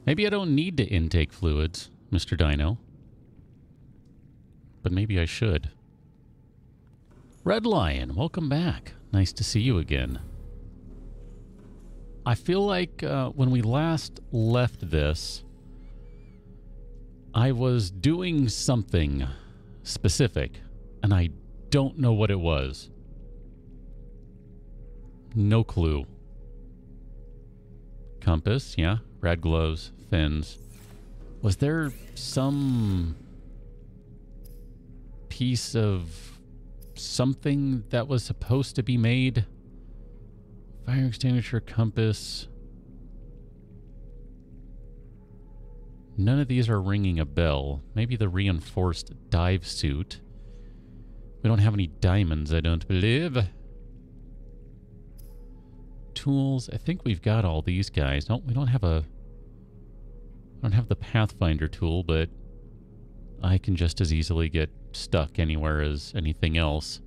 Maybe I don't need to intake fluids, Mr. Dino. But maybe I should. Red Lion, welcome back. Nice to see you again. I feel like when we last left this, I was doing something specific, and I don't know what it was. No clue. Compass, yeah. Red gloves, fins. Was there some piece of something that was supposed to be made? Fire extinguisher, compass. None of these are ringing a bell. Maybe the reinforced dive suit. We don't have any diamonds, I don't believe. Tools. I think we've got all these guys. No, we don't have a... I don't have the Pathfinder tool, but I can just as easily get stuck anywhere as anything else.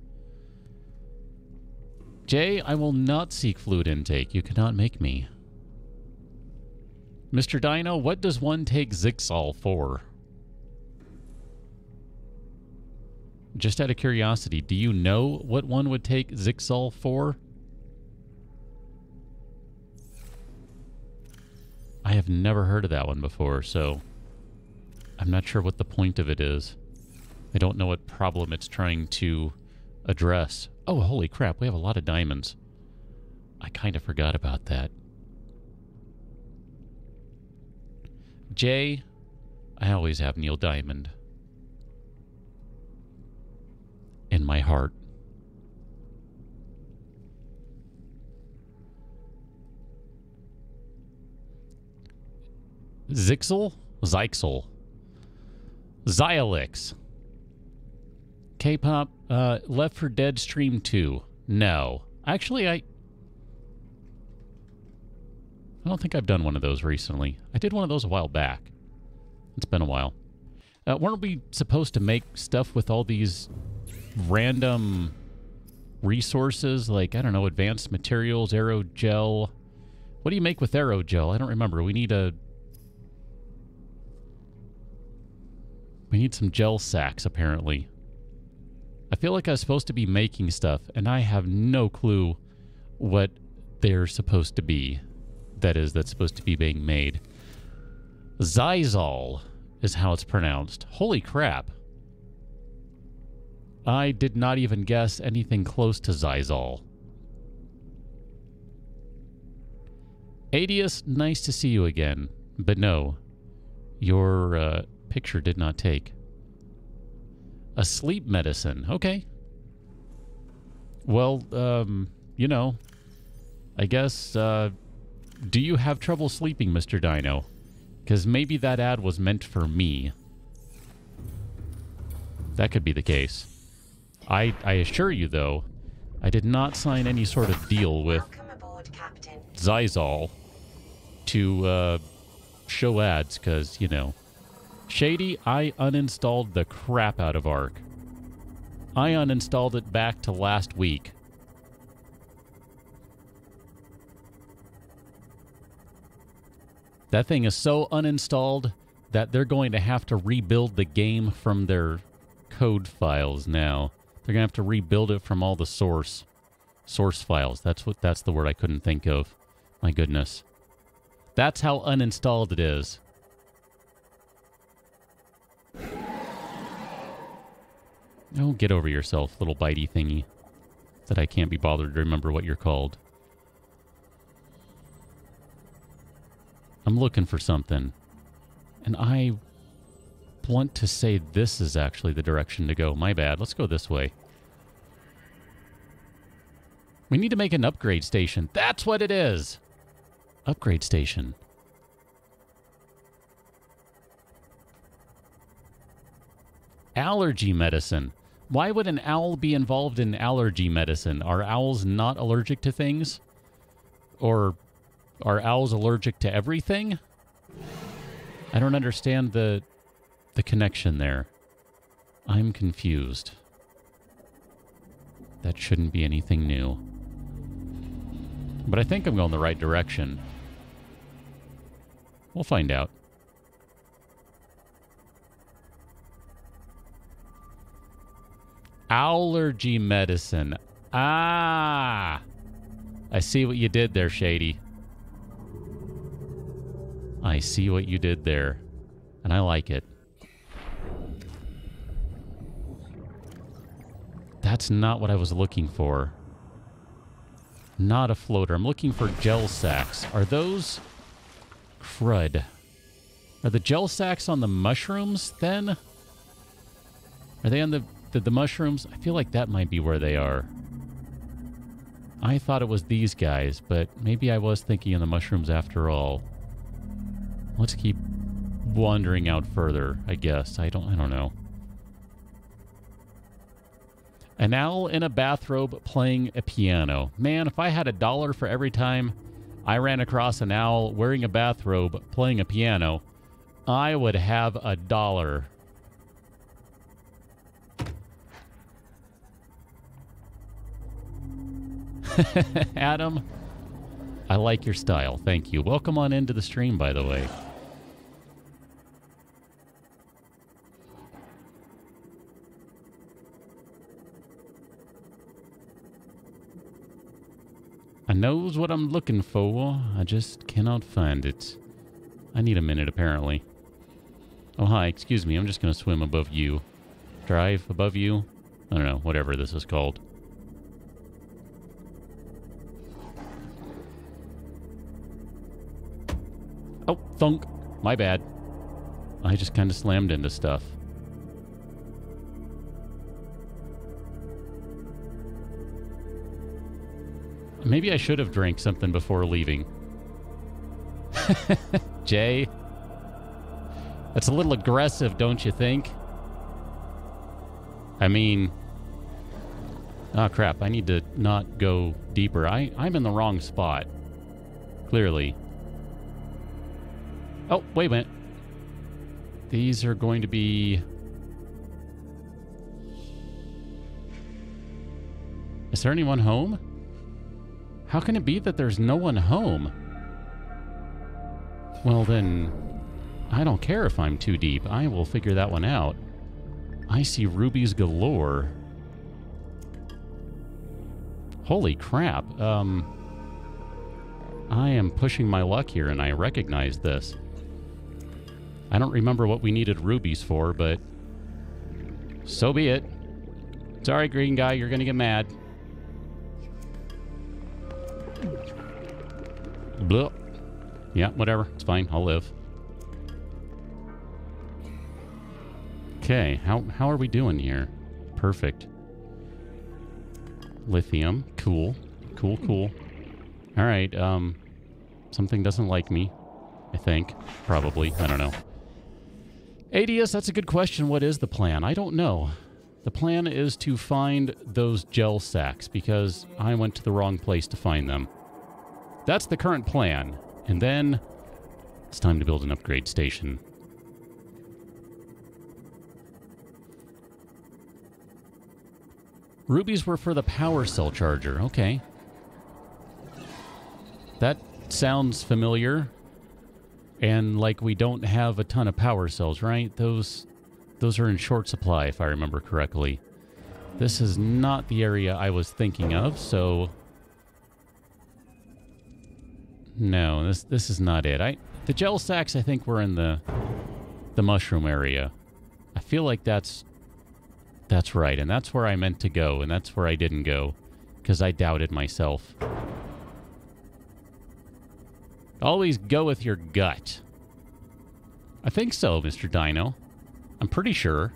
Jay, I will not seek fluid intake. You cannot make me. Mr. Dino, what does one take Zixol for? Just out of curiosity, do you know what one would take Zixol for? I have never heard of that one before, so I'm not sure what the point of it is. I don't know what problem it's trying to address. Oh, holy crap, we have a lot of diamonds. I kind of forgot about that. Jay, I always have Neil Diamond in my heart. Zixel? Zyxel. Zyalix. K-pop, Left 4 Dead Stream 2. No. Actually, I don't think I've done one of those recently. I did one of those a while back. It's been a while. Weren't we supposed to make stuff with all these random resources? Like, I don't know, advanced materials, aerogel. What do you make with aerogel? I don't remember. We need some gel sacks, apparently. I feel like I was supposed to be making stuff, and I have no clue what they're supposed to be. That's supposed to be being made. Zizol is how it's pronounced. Holy crap. I did not even guess anything close to Zizol. Adius, nice to see you again. But no, your picture did not take. A sleep medicine. Okay. Well, you know, I guess, do you have trouble sleeping, Mr. Dino? Because maybe that ad was meant for me. That could be the case. I assure you, though, I did not sign any sort of deal with Zizol to show ads, because, you know. Shady, I uninstalled the crap out of Ark. I uninstalled it back to last week. That thing is so uninstalled that they're going to have to rebuild the game from their code files now. They're going to have to rebuild it from all the source files. That's the word I couldn't think of. My goodness. That's how uninstalled it is. Oh, get over yourself, little bitey thingy. That I can't be bothered to remember what you're called. I'm looking for something. And I want to say this is actually the direction to go. My bad. Let's go this way. We need to make an upgrade station. That's what it is! Upgrade station. Allergy medicine. Why would an owl be involved in allergy medicine? Are owls not allergic to things? Or are owls allergic to everything? I don't understand the connection there. I'm confused. That shouldn't be anything new. But I think I'm going the right direction. We'll find out. Allergy medicine. Ah! I see what you did there, Shady. I see what you did there. And I like it. That's not what I was looking for. Not a floater. I'm looking for gel sacks. Are those... crud. Are the gel sacks on the mushrooms, then? Are they on the mushrooms? I feel like that might be where they are. I thought it was these guys, but maybe I was thinking of the mushrooms after all. Let's keep wandering out further, I guess. I don't know. An owl in a bathrobe playing a piano. Man, if I had $1 for every time I ran across an owl wearing a bathrobe playing a piano, I would have $1. Adam, I like your style. Thank you. Welcome on into the stream, by the way. I knows what I'm looking for. I just cannot find it. I need a minute, apparently. Oh, hi. Excuse me. I'm just going to swim above you. Drive above you? I don't know. Whatever this is called. Oh, thunk. My bad. I just kind of slammed into stuff. Maybe I should have drank something before leaving. Jay. That's a little aggressive, don't you think? I mean... oh, crap. I need to not go deeper. I'm in the wrong spot. Clearly. Oh, wait a minute. These are going to be... is there anyone home? How can it be that there's no one home? Well then, I don't care if I'm too deep. I will figure that one out. I see rubies galore. Holy crap. I am pushing my luck here, and I recognize this. I don't remember what we needed rubies for, but so be it. Sorry, green guy, you're gonna get mad. Blah. Yeah, whatever. It's fine. I'll live. Okay, how are we doing here? Perfect. Lithium. Cool. Cool, cool. Alright, something doesn't like me. I think. Probably. I don't know. ADS, that's a good question. What is the plan? I don't know. The plan is to find those gel sacks, because I went to the wrong place to find them. That's the current plan. And then it's time to build an upgrade station. Rubies were for the power cell charger. Okay. That sounds familiar. And like we don't have a ton of power cells, right? Those are in short supply, if I remember correctly. This is not the area I was thinking of, so... no, this is not it. The gel sacks, I think, were in the mushroom area. I feel like that's right, and that's where I meant to go, and that's where I didn't go, because I doubted myself. Always go with your gut. I think so, Mr. Dino. I'm pretty sure.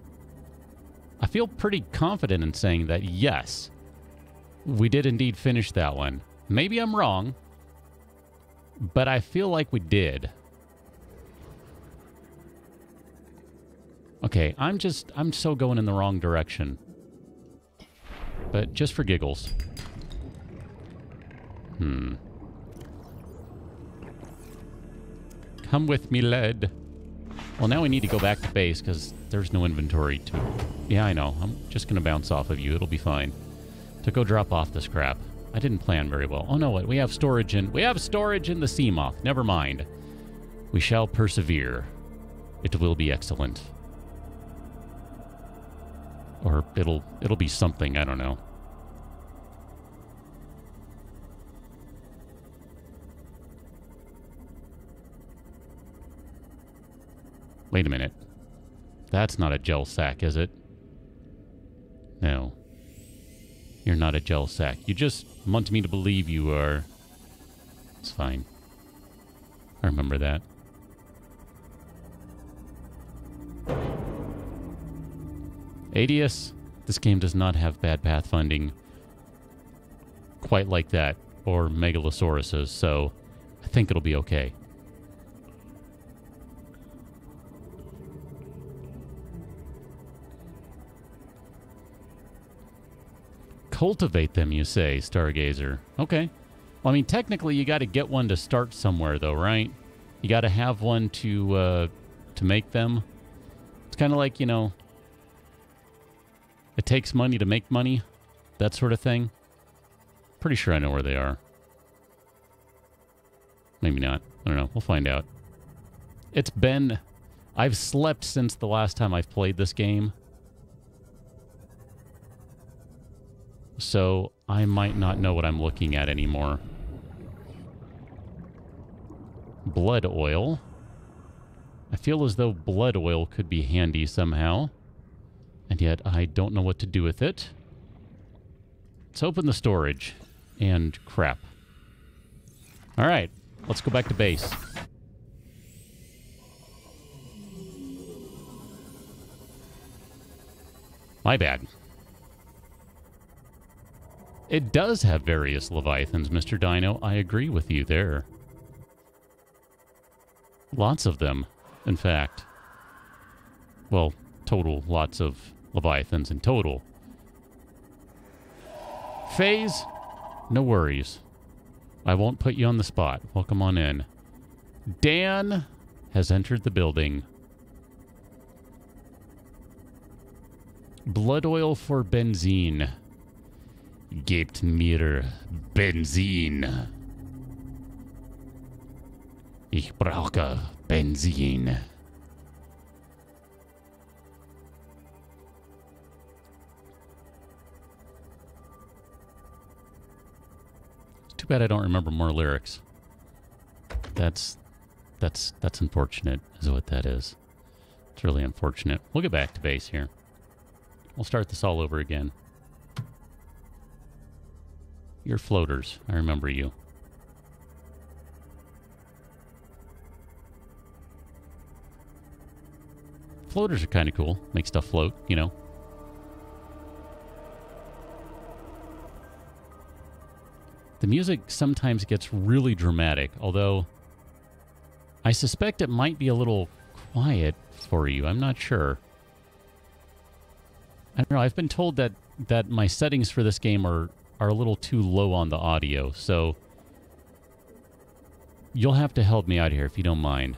I feel pretty confident in saying that, yes, we did indeed finish that one. Maybe I'm wrong, but I feel like we did. Okay, I'm so going in the wrong direction. But just for giggles. Come with me, lad. Well, now we need to go back to base because there's no inventory to... yeah, I know. I'm just going to bounce off of you. It'll be fine. To go drop off this crap. I didn't plan very well. Oh, no, what? We have storage in the Seamoth. Never mind. We shall persevere. It will be excellent. Or it'll be something, I don't know. Wait a minute. That's not a gel sack, is it? No. You're not a gel sack. You just want me to believe you are. It's fine. I remember that. Adius, this game does not have bad pathfinding quite like that, or Megalosauruses, so I think it'll be okay. Cultivate them, you say, Stargazer. Okay. Well, I mean, technically, you got to get one to start somewhere, though, right? You got to have one to make them. It's kind of like, you know, it takes money to make money, that sort of thing. Pretty sure I know where they are. Maybe not. I don't know. We'll find out. It's been... I've slept since the last time I've played this game. So I might not know what I'm looking at anymore. Blood oil. I feel as though blood oil could be handy somehow. And yet I don't know what to do with it. Let's open the storage. And crap. Alright, let's go back to base. My bad. It does have various Leviathans, Mr. Dino. I agree with you there. Lots of them, in fact. Well, total lots of Leviathans in total. Phase, no worries. I won't put you on the spot. Welcome on in. Dan has entered the building. Blood oil for benzene. Gebt mir Benzin. Ich brauche Benzin. Too bad I don't remember more lyrics. That's unfortunate, is what that is. It's really unfortunate. We'll get back to base here. We'll start this all over again. You're floaters. I remember you. Floaters are kind of cool. Make stuff float, you know. The music sometimes gets really dramatic, although I suspect it might be a little quiet for you. I'm not sure. I don't know. I've been told that my settings for this game are a little too low on the audio, so you'll have to help me out here if you don't mind.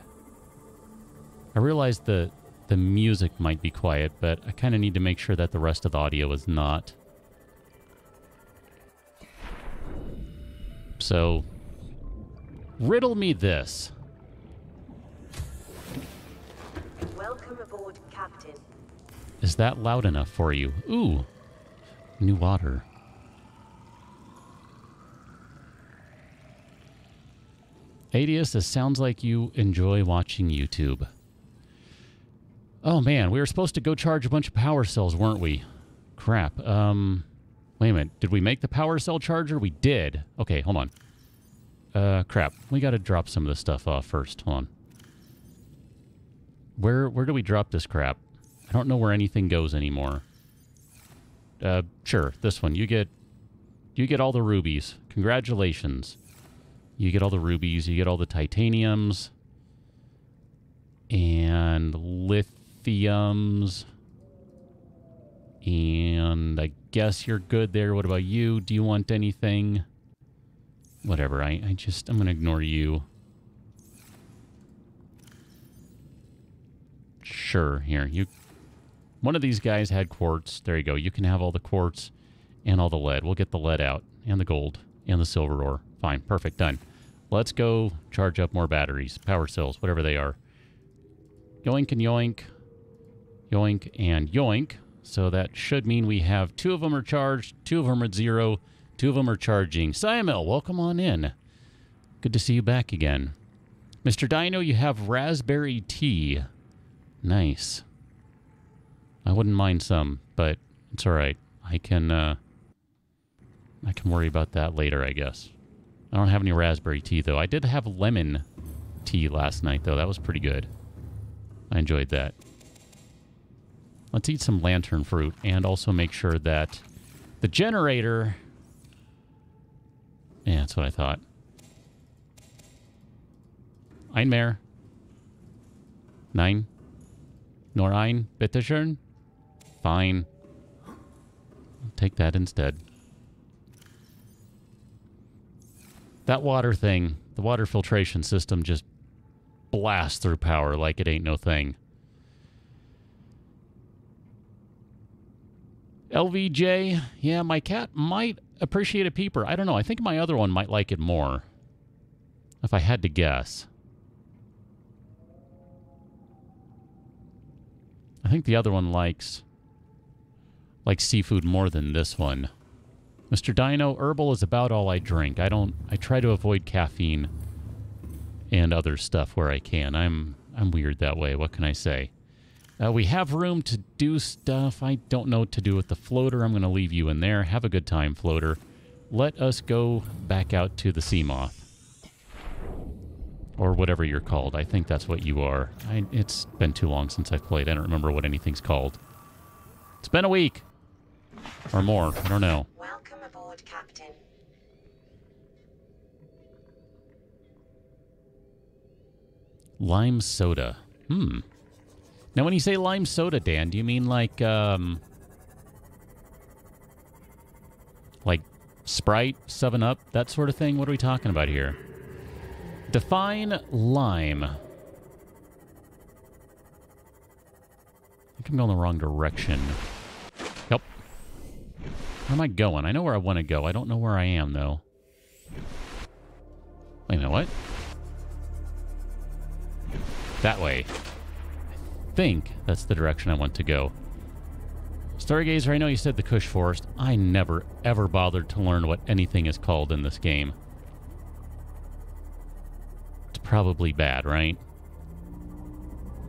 I realize the music might be quiet, but I kind of need to make sure that the rest of the audio is not. So, riddle me this. Welcome aboard, Captain. Is that loud enough for you? Ooh, new water. Adius, this sounds like you enjoy watching YouTube. Oh man, we were supposed to go charge a bunch of power cells, weren't we? Crap. Wait a minute. Did we make the power cell charger? We did. Okay, hold on. Crap. We gotta drop some of this stuff off first. Hold on. Where do we drop this crap? I don't know where anything goes anymore. Sure. This one. You get all the rubies. Congratulations. You get all the rubies, you get all the titaniums, and lithiums, and I guess you're good there. What about you? Do you want anything? Whatever, I'm going to ignore you. Sure, here, one of these guys had quartz. There you go. You can have all the quartz and all the lead. We'll get the lead out, and the gold, and the silver ore. Fine, perfect, done. let's go charge up more batteries, power cells, whatever they are. Yoink and yoink. Yoink and yoink. So that should mean we have 2 of them are charged, 2 of them are at 0, 2 of them are charging. Siamel, welcome on in. Good to see you back again. Mr. Dino, you have raspberry tea. Nice. I wouldn't mind some, but it's all right. I can worry about that later, I guess. I don't have any raspberry tea, though. I did have lemon tea last night, though. That was pretty good. I enjoyed that. Let's eat some lantern fruit and also make sure that the generator... Yeah, that's what I thought. Ein mehr. Nein. Nur ein, bitte schön. Fine. I'll take that instead. That water thing, the water filtration system just blasts through power like it ain't no thing. LVJ, yeah, my cat might appreciate a peeper. I don't know. I think my other one might like it more. If I had to guess. I think the other one likes seafood more than this one. Mr. Dino, herbal is about all I drink. I try to avoid caffeine and other stuff where I can. I'm weird that way. What can I say? We have room to do stuff. I don't know what to do with the floater. I'm going to leave you in there. Have a good time, floater. Let us go back out to the sea moth. Or whatever you're called. I think that's what you are. It's been too long since I've played. I don't remember what anything's called. It's been a week. Or more. I don't know. Welcome aboard, Captain. Lime soda. Now, when you say lime soda, Dan, do you mean like Sprite, 7-Up, that sort of thing? What are we talking about here? Define lime. I think I'm going the wrong direction. Yep. Where am I going? I know where I want to go. I don't know where I am, though. Wait a minute, what? That way. I think that's the direction I want to go. Stargazer, I know you said the Kelp Forest. I never, ever bothered to learn what anything is called in this game. It's probably bad, right?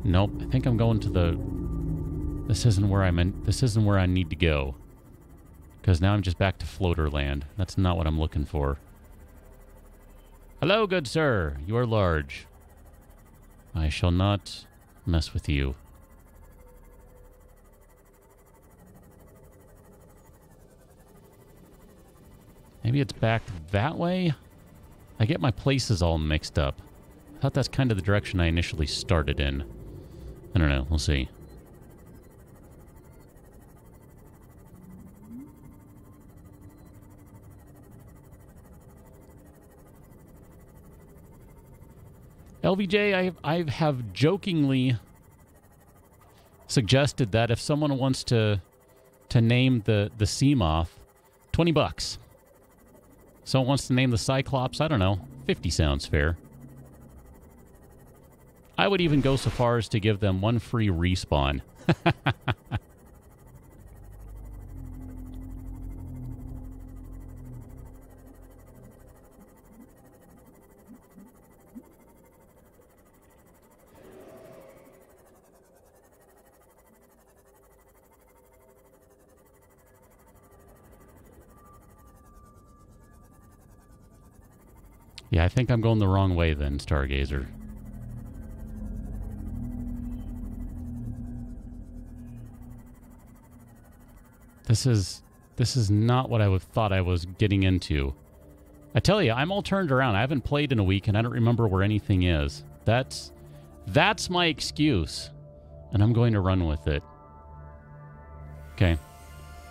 Nope. I think I'm going to the... This isn't where this isn't where I need to go. Because now I'm just back to floater land. That's not what I'm looking for. Hello, good sir. You are large. I shall not mess with you. Maybe it's back that way? I get my places all mixed up. I thought that's kind of the direction I initially started in. I don't know. We'll see. LVJ, I have jokingly suggested that if someone wants to name the sea moth, $20. Someone wants to name the Cyclops, I don't know, 50 sounds fair. I would even go so far as to give them 1 free respawn. Yeah, I think I'm going the wrong way then, Stargazer. This is not what I would thought I was getting into. I tell you, I'm all turned around. I haven't played in a week, and I don't remember where anything is. That's my excuse, and I'm going to run with it. Okay,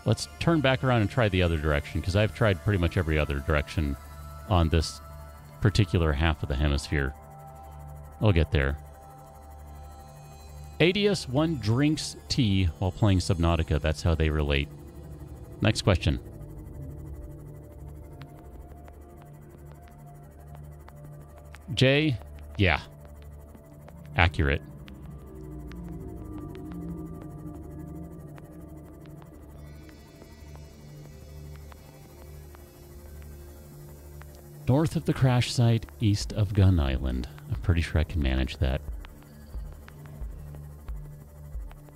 let's turn back around and try the other direction, because I've tried pretty much every other direction on this particular half of the hemisphere. I'll get there. Adius, one drinks tea while playing Subnautica. That's how they relate. Next question. Jay? Yeah. Accurate. North of the crash site, east of Gun Island. I'm pretty sure I can manage that.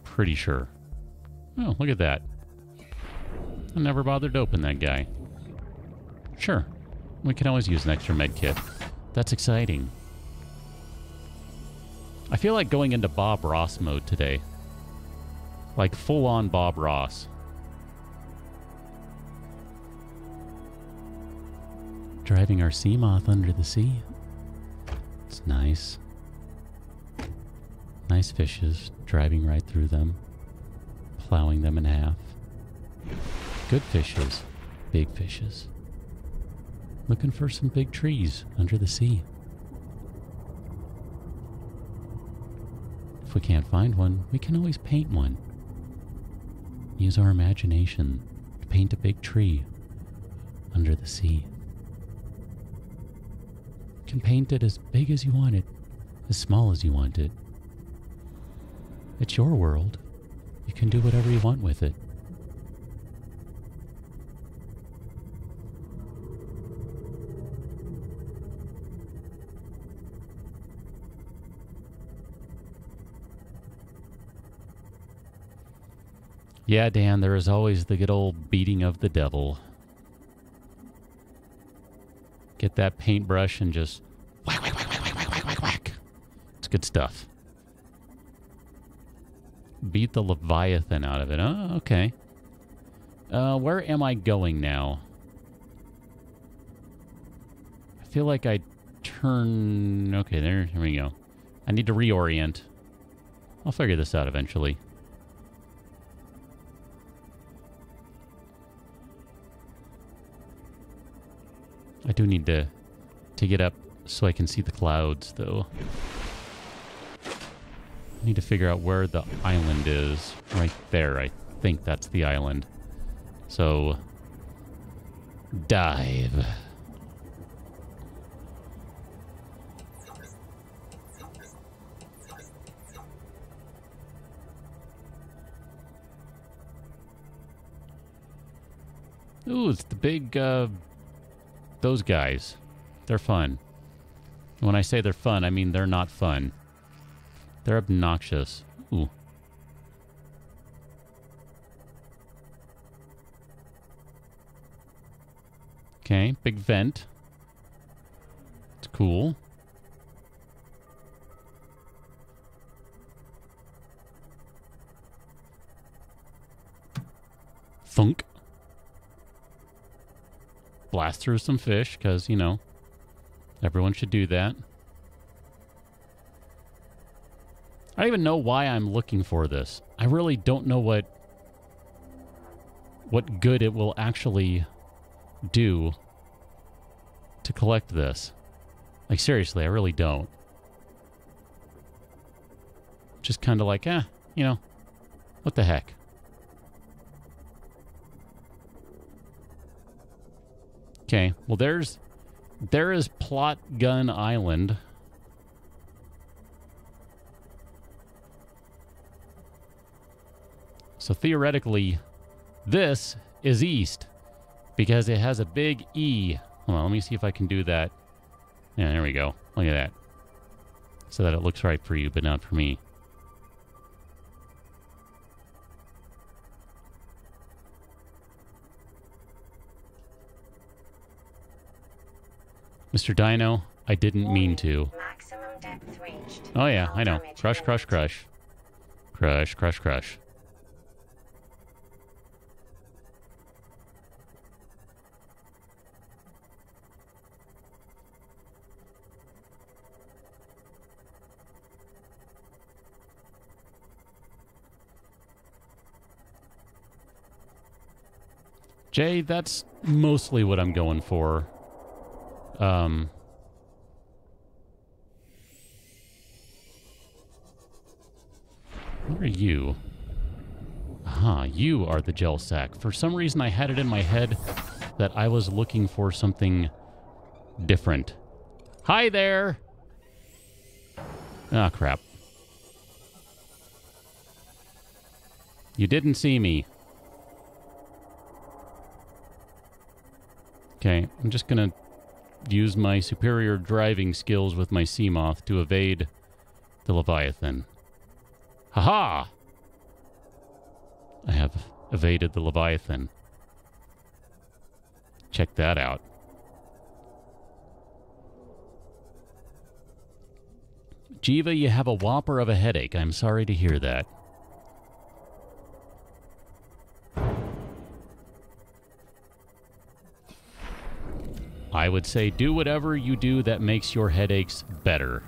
Pretty sure. Oh, look at that. I never bothered to open that guy. Sure. We can always use an extra med kit. That's exciting. I feel like going into Bob Ross mode today. Like full-on Bob Ross. Driving our sea moth under the sea. It's nice. Nice fishes, driving right through them. Plowing them in half. Good fishes. Big fishes. Looking for some big trees under the sea. If we can't find one, we can always paint one. Use our imagination to paint a big tree under the sea. You can paint it as big as you want it, as small as you want it. It's your world. You can do whatever you want with it. Yeah, Dan, there is always the good old beating of the devil. Get that paintbrush and just whack, whack, whack, whack, whack, whack, whack, whack. It's good stuff. Beat the Leviathan out of it. Oh, okay. Where am I going now? I feel like I turn... Okay, here we go. I need to reorient. I'll figure this out eventually. I do need to get up so I can see the clouds, though. I need to figure out where the island is. Right there, I think that's the island. So, dive. Ooh, it's the big, those guys. They're fun. When I say they're fun, I mean they're not fun. They're obnoxious. Ooh. Okay, big vent. It's cool. Thunk. Blast through some fish, because, you know, everyone should do that. I don't even know why I'm looking for this. I really don't know what good it will actually do to collect this. Like, seriously, I really don't. Just kind of like, you know, what the heck. Okay, well there is Plot Gun Island. So theoretically, this is east because it has a big E. Hold on, let me see if I can do that. Yeah, there we go. Look at that. So that it looks right for you, but not for me. Mr. Dino, I didn't mean to. Maximum depth reached. Oh yeah, I know. Crush, crush, crush. Crush, crush, crush. Jay, that's mostly what I'm going for. Where are you? Aha, you are the gel sack. For some reason, I had it in my head that I was looking for something different. Hi there! Ah, crap. You didn't see me. Okay, I'm just gonna use my superior driving skills with my Seamoth to evade the Leviathan. Haha! I have evaded the Leviathan. Check that out. Jiva, you have a whopper of a headache. I'm sorry to hear that. I would say do whatever you do that makes your headaches better.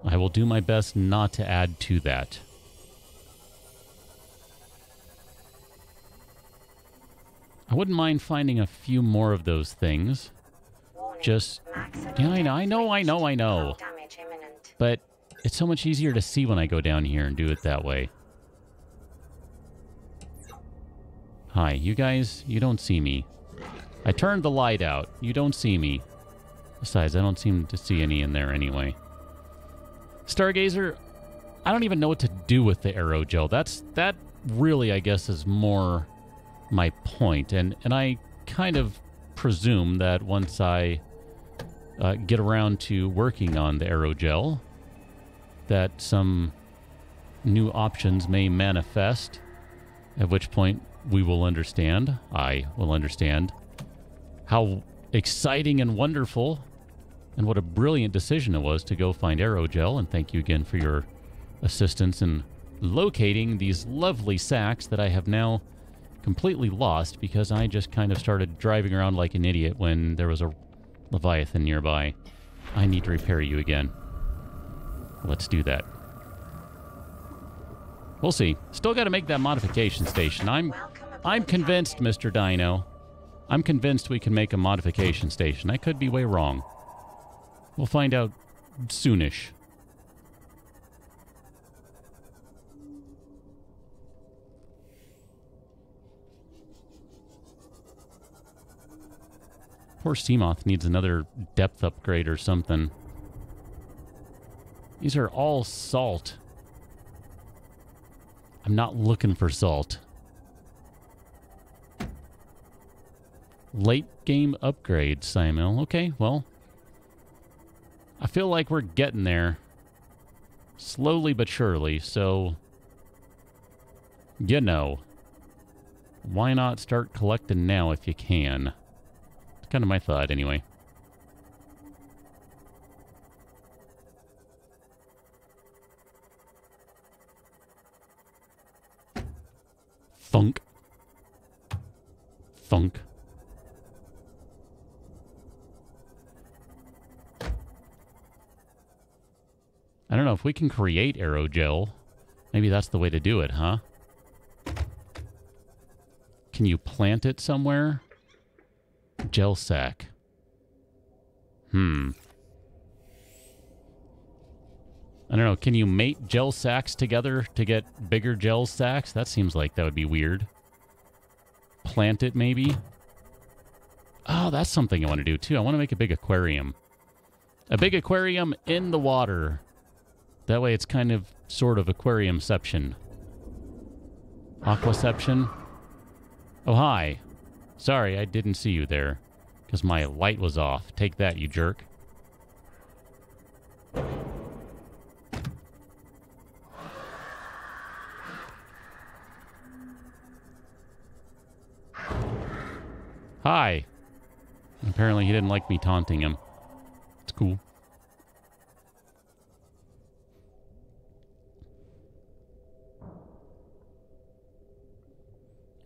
I will do my best not to add to that. I wouldn't mind finding a few more of those things. Just, yeah, I know. But it's so much easier to see when I go down here and do it that way. Hi, you guys, you don't see me. I turned the light out. You don't see me. Besides, I don't seem to see any in there anyway. Stargazer, I don't even know what to do with the aerogel. That really, I guess, is more my point. And I kind of presume that once I get around to working on the aerogel, that some new options may manifest, at which point we will understand, I will understand, how exciting and wonderful and what a brilliant decision it was to go find aerogel. And thank you again for your assistance in locating these lovely sacks that I have now completely lost because I just kind of started driving around like an idiot when there was a Leviathan nearby. I need to repair you again. Let's do that. We'll see. Still got to make that modification station. I'm convinced, Mr. Dino. I'm convinced we can make a modification station. I could be way wrong. We'll find out soonish. Poor Seamoth needs another depth upgrade or something. These are all salt. I'm not looking for salt. Late game upgrade, Simon. Okay, well, I feel like we're getting there. Slowly but surely, so, you know, why not start collecting now if you can? It's kind of my thought, anyway. Thunk. Thunk. I don't know if we can create aerogel. Maybe that's the way to do it, huh? Can you plant it somewhere? Gel sack. I don't know. Can you mate gel sacks together to get bigger gel sacks? That seems like that would be weird. Plant it, maybe? Oh, that's something I want to do, too. I want to make a big aquarium. A big aquarium in the water. That way it's kind of, sort of, aquariumception. Aquaception? Oh, hi. Sorry, I didn't see you there. Because my light was off. Take that, you jerk. Hi. Apparently he didn't like me taunting him. It's cool.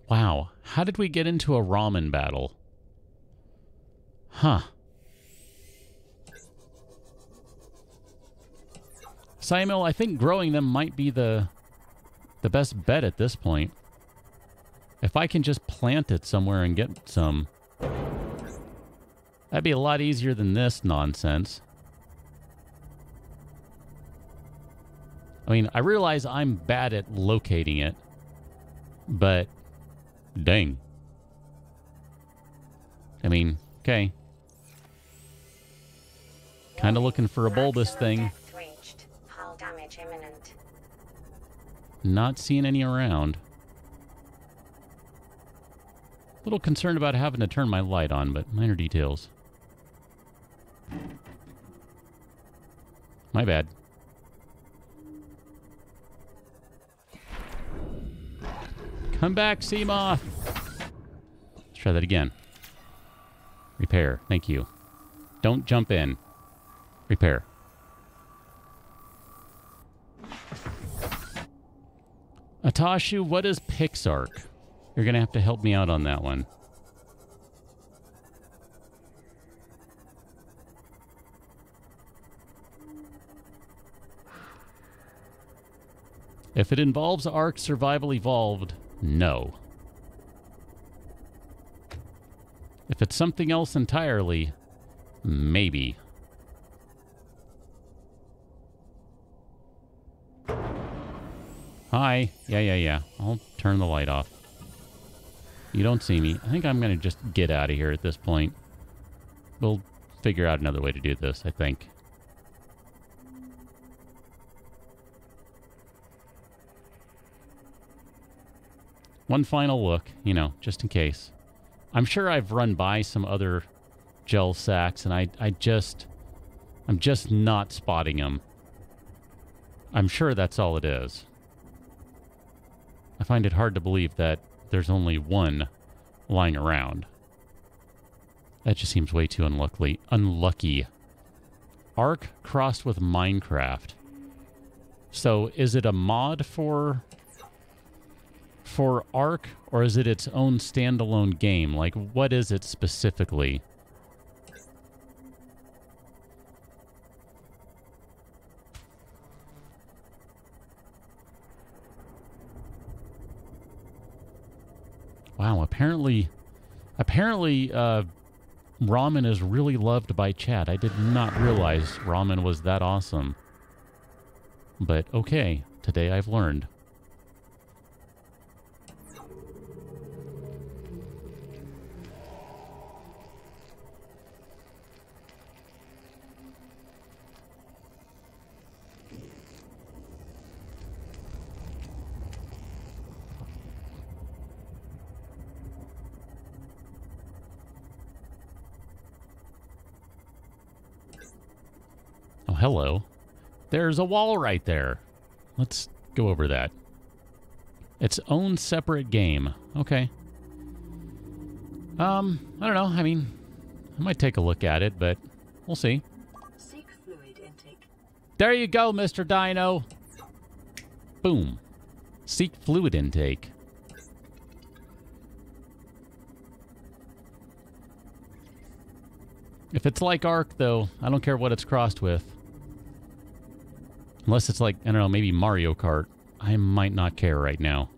Wow. How did we get into a ramen battle? Huh. Simon, I think growing them might be the best bet at this point. If I can just plant it somewhere and get some, that'd be a lot easier than this nonsense. I mean, I realize I'm bad at locating it, but dang. I mean, okay. Kind of looking for a bulbous thing. Depth reached. Hull damage imminent. Not seeing any around. A little concerned about having to turn my light on, but minor details. My bad. Come back, sea moth. Let's try that again. Repair. Thank you. Don't jump in. Repair. Atashu, what is Pixark? You're going to have to help me out on that one. If it involves Ark Survival Evolved, no. If it's something else entirely, maybe. Hi. Yeah. I'll turn the light off. You don't see me. I think I'm going to just get out of here at this point. We'll figure out another way to do this, I think. One final look, you know, just in case. I'm sure I've run by some other gel sacks, and I'm just not spotting them. I'm sure that's all it is. I find it hard to believe that there's only one lying around. That just seems way too unlucky. Ark crossed with Minecraft. So is it a mod for Ark, or is it its own standalone game? Like, what is it specifically? Wow, apparently ramen is really loved by chat. I did not realize ramen was that awesome. But okay, today I've learned. Oh, hello. There's a wall right there. Let's go over that. Its own separate game. Okay. I don't know. I mean, I might take a look at it, but we'll see. Seek fluid intake. There you go, Mr. Dino. Boom. Seek fluid intake. If it's like Ark, though, I don't care what it's crossed with. Unless it's like, I don't know, maybe Mario Kart. I might not care right now.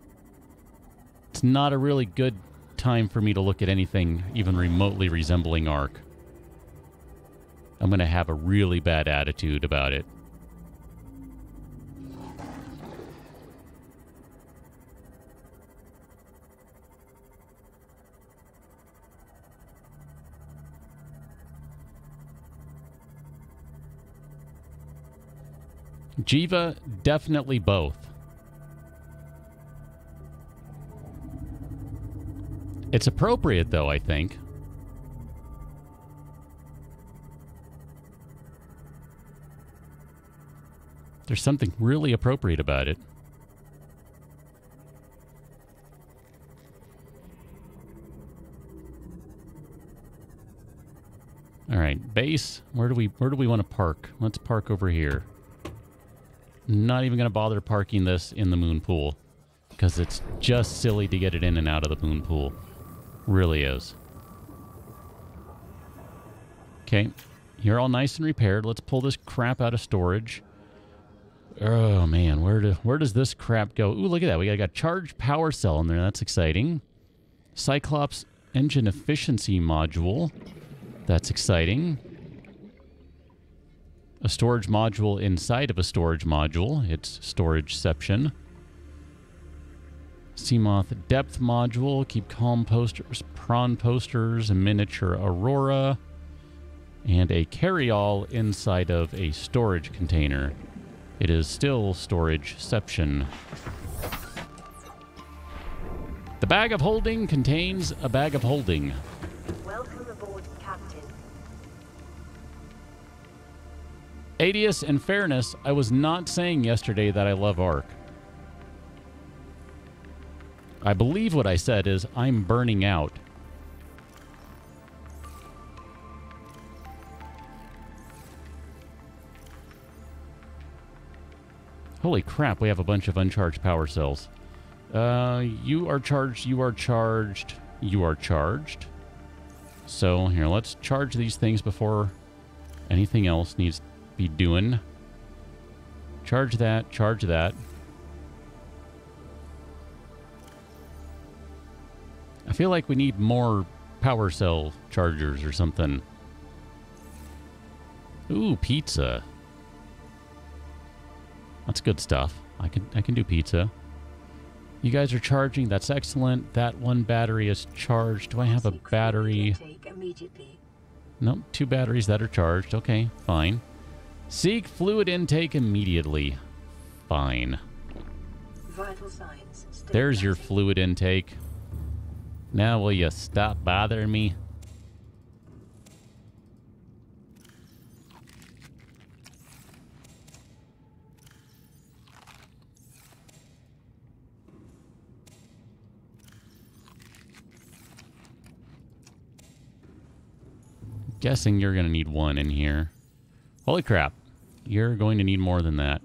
It's not a really good time for me to look at anything even remotely resembling Ark. I'm going to have a really bad attitude about it. Jiva, definitely both. It's appropriate, though, I think. There's something really appropriate about it. All right, base. Where do we want to park? Let's park over here. Not even going to bother parking this in the moon pool because it's just silly to get it in and out of the moon pool. Really is. Okay, you're all nice and repaired. Let's pull this crap out of storage. Oh man, where does this crap go? Ooh, look at that. We got a charged power cell in there. That's exciting. Cyclops engine efficiency module. That's exciting. A storage module inside of a storage module. It's storageception. Seamoth depth module. Keep calm posters, prawn posters, a miniature aurora. and a carry-all inside of a storage container. It is still storageception. The bag of holding contains a bag of holding. Welcome aboard, Captain. Adius, in fairness, I was not saying yesterday that I love Ark. I believe what I said is I'm burning out. Holy crap, we have a bunch of uncharged power cells. You are charged, you are charged, you are charged. So, here, let's charge these things before anything else needs to be doing. Charge that, charge that. I feel like we need more power cell chargers or something. Ooh, pizza. That's good stuff. I can do pizza. You guys are charging. That's excellent. That one battery is charged. Do I have a battery? Nope, 2 batteries that are charged. Okay, fine. Seek fluid intake immediately. Fine. Vital signs. There's your fluid intake. Now will you stop bothering me? Guessing you're going to need 1 in here. Holy crap. You're going to need more than that.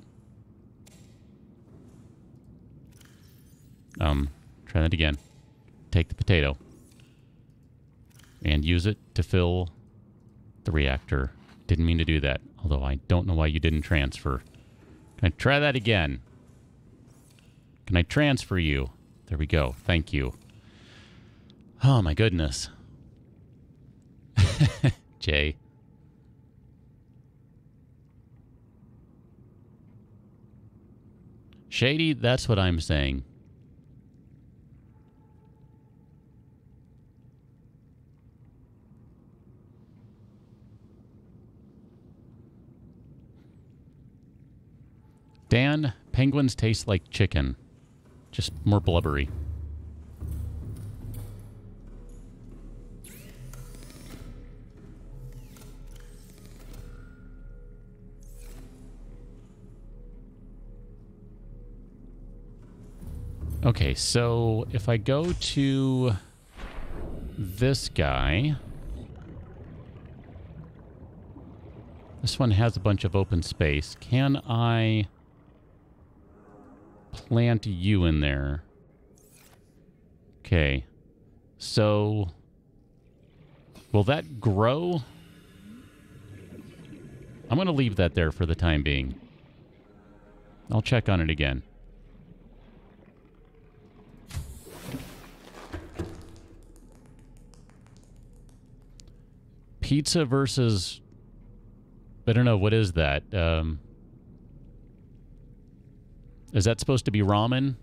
Try that again. Take the potato. And use it to fill the reactor. Didn't mean to do that. Although I don't know why you didn't transfer. Can I try that again? Can I transfer you? There we go. Thank you. Oh my goodness. Jay. Shady, that's what I'm saying. Dan, penguins taste like chicken. Just more blubbery. Okay, so if I go to this guy, this one has a bunch of open space. Can I plant you in there? Okay, so will that grow? I'm going to leave that there for the time being. I'll check on it again. Pizza versus... I don't know, what is that? Is that supposed to be ramen?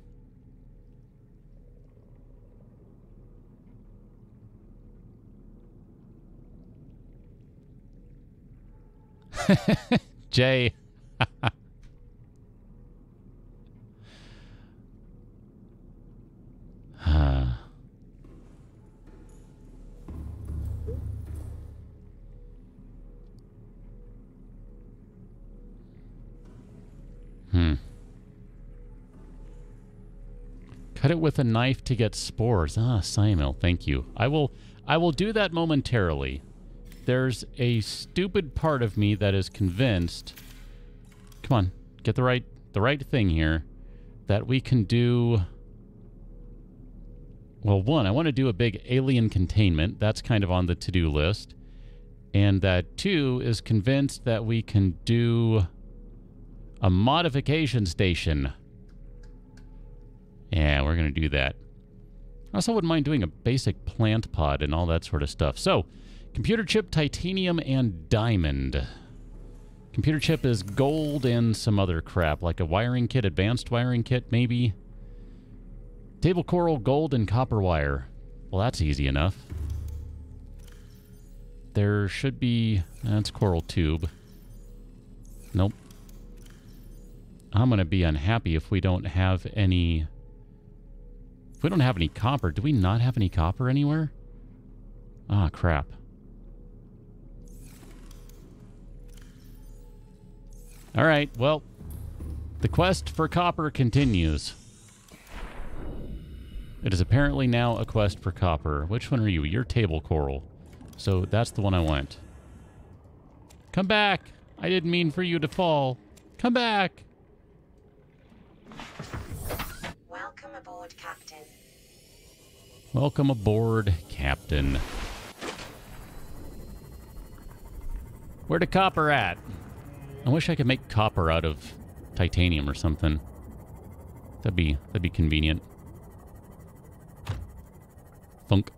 Jay. Cut it with a knife to get spores. Ah, Simul, thank you. I will do that momentarily. There's a stupid part of me that is convinced. Come on, get the right thing here. That we can do. Well, 1, I want to do a big alien containment. That's kind of on the to-do list. And that 2 is convinced that we can do a modification station. Yeah, we're going to do that. I also wouldn't mind doing a basic plant pod and all that sort of stuff. So, computer chip, titanium, and diamond. Computer chip is gold and some other crap, like a wiring kit, advanced wiring kit, maybe. Table coral, gold, and copper wire. Well, that's easy enough. There should be... That's coral tube. Nope. I'm going to be unhappy if we don't have any... If we don't have any copper. Do we not have any copper anywhere? Ah, crap. Alright, well... The quest for copper continues. It is apparently now a quest for copper. Which one are you? You're table coral. So that's the one I want. Come back! I didn't mean for you to fall. Come back! Welcome aboard, Captain. Welcome aboard, Captain. Where the copper at? I wish I could make copper out of titanium or something. That'd be convenient. Thunk.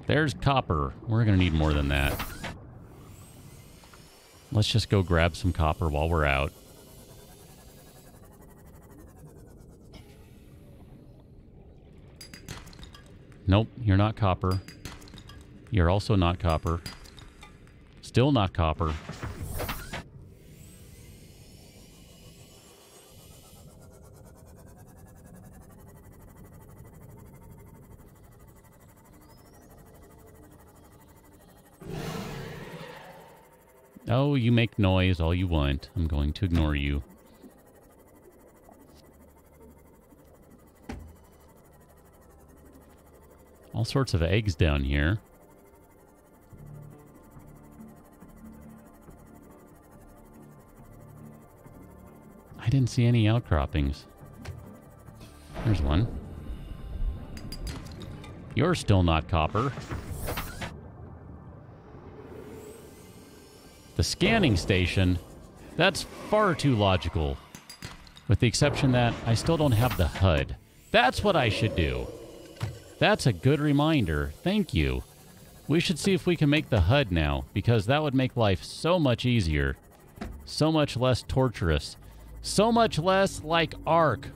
There's copper. We're gonna need more than that. Let's just go grab some copper while we're out. Nope, you're not copper. You're also not copper. Still not copper. Oh, you make noise all you want. I'm going to ignore you. All sorts of eggs down here. I didn't see any outcroppings. There's one. You're still not copper. The scanning station, that's far too logical. With the exception that I still don't have the HUD. That's what I should do. That's a good reminder. Thank you. We should see if we can make the HUD now, because that would make life so much easier. So much less torturous. So much less like Ark.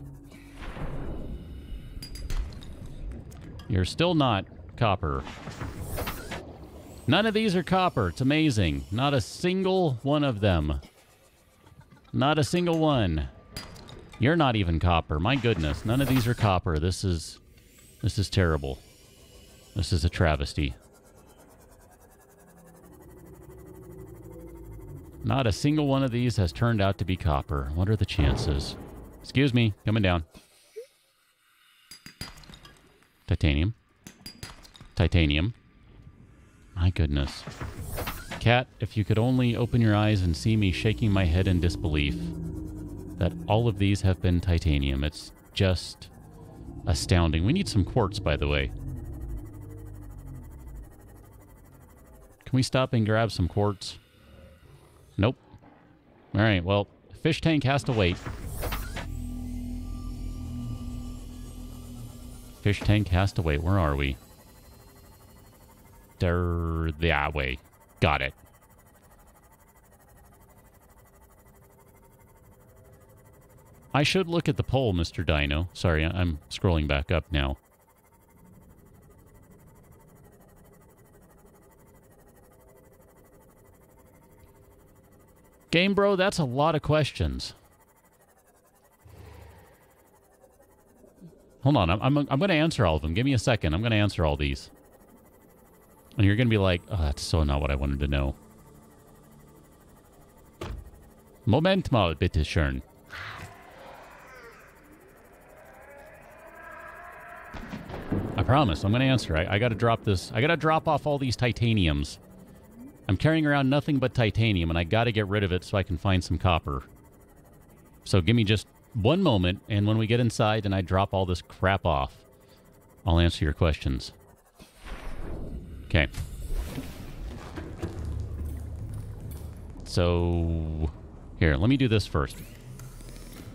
You're still not copper. None of these are copper. It's amazing. Not a single one of them. Not a single one. You're not even copper. My goodness. None of these are copper. This is terrible. This is a travesty. Not a single one of these has turned out to be copper. What are the chances? Excuse me. Coming down. Titanium. Titanium. My goodness. Cat, if you could only open your eyes and see me shaking my head in disbelief that all of these have been titanium. It's just astounding. We need some quartz, by the way. Can we stop and grab some quartz? Nope. Alright, well, fish tank has to wait. Fish tank has to wait. Where are we? That way. Got it. I should look at the poll, Mr. Dino. Sorry, I'm scrolling back up now. Game Bro, that's a lot of questions. Hold on, I'm going to answer all of them. Give me a second. I'm going to answer all these. And you're going to be like, oh, that's so not what I wanted to know. Moment mal, bitte schön. I promise, I'm going to answer. I got to drop this. I got to drop off all these titaniums. I'm carrying around nothing but titanium, and I got to get rid of it so I can find some copper. So give me just one moment, and when we get inside and I drop all this crap off, I'll answer your questions. Okay. So, here, let me do this first.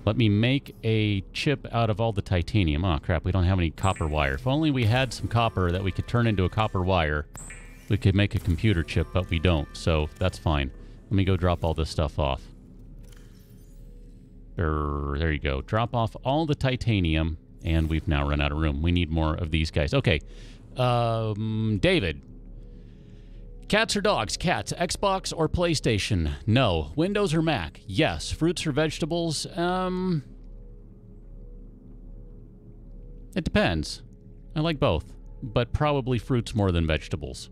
Let me make a chip out of all the titanium. Oh, crap, we don't have any copper wire. If only we had some copper that we could turn into a copper wire, we could make a computer chip, but we don't, so that's fine. Let me go drop all this stuff off. There you go. Drop off all the titanium, And we've now run out of room. We need more of these guys. Okay. David. Cats or dogs? Cats. Xbox or PlayStation? No. Windows or Mac? Yes. Fruits or vegetables? It depends. I like both, but probably fruits more than vegetables.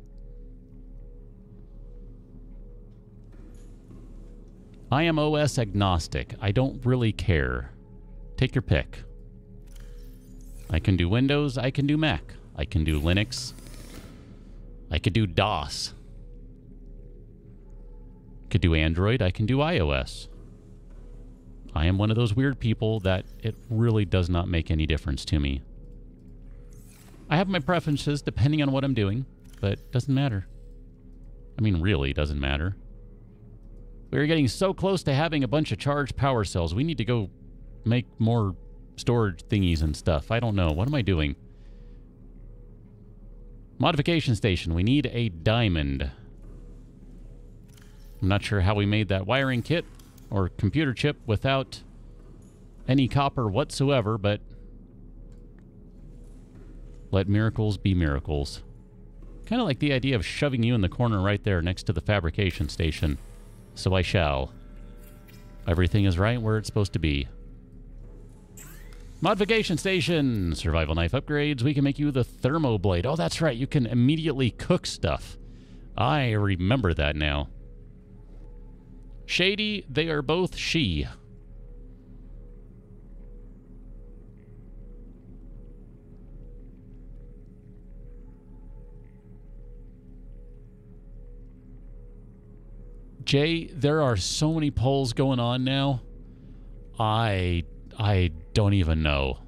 I am OS agnostic. I don't really care. Take your pick. I can do Windows. I can do Mac. I can do Linux. I could do DOS. Could do Android. I can do iOS. I am one of those weird people that it really does not make any difference to me. I have my preferences depending on what I'm doing, but it doesn't matter. I mean, really doesn't matter. We're getting so close to having a bunch of charged power cells. We need to go make more storage thingies and stuff. I don't know. What am I doing? Modification station. We need a diamond. I'm not sure how we made that wiring kit or computer chip without any copper whatsoever, but let miracles be miracles. Kind of like the idea of shoving you in the corner right there next to the fabrication station. So I shall. Everything is right where it's supposed to be. Modification station. Survival knife upgrades. We can make you the thermo blade. Oh, that's right. You can immediately cook stuff. I remember that now. Shady. They are both she. Jay, there are so many polls going on now. I don't even know.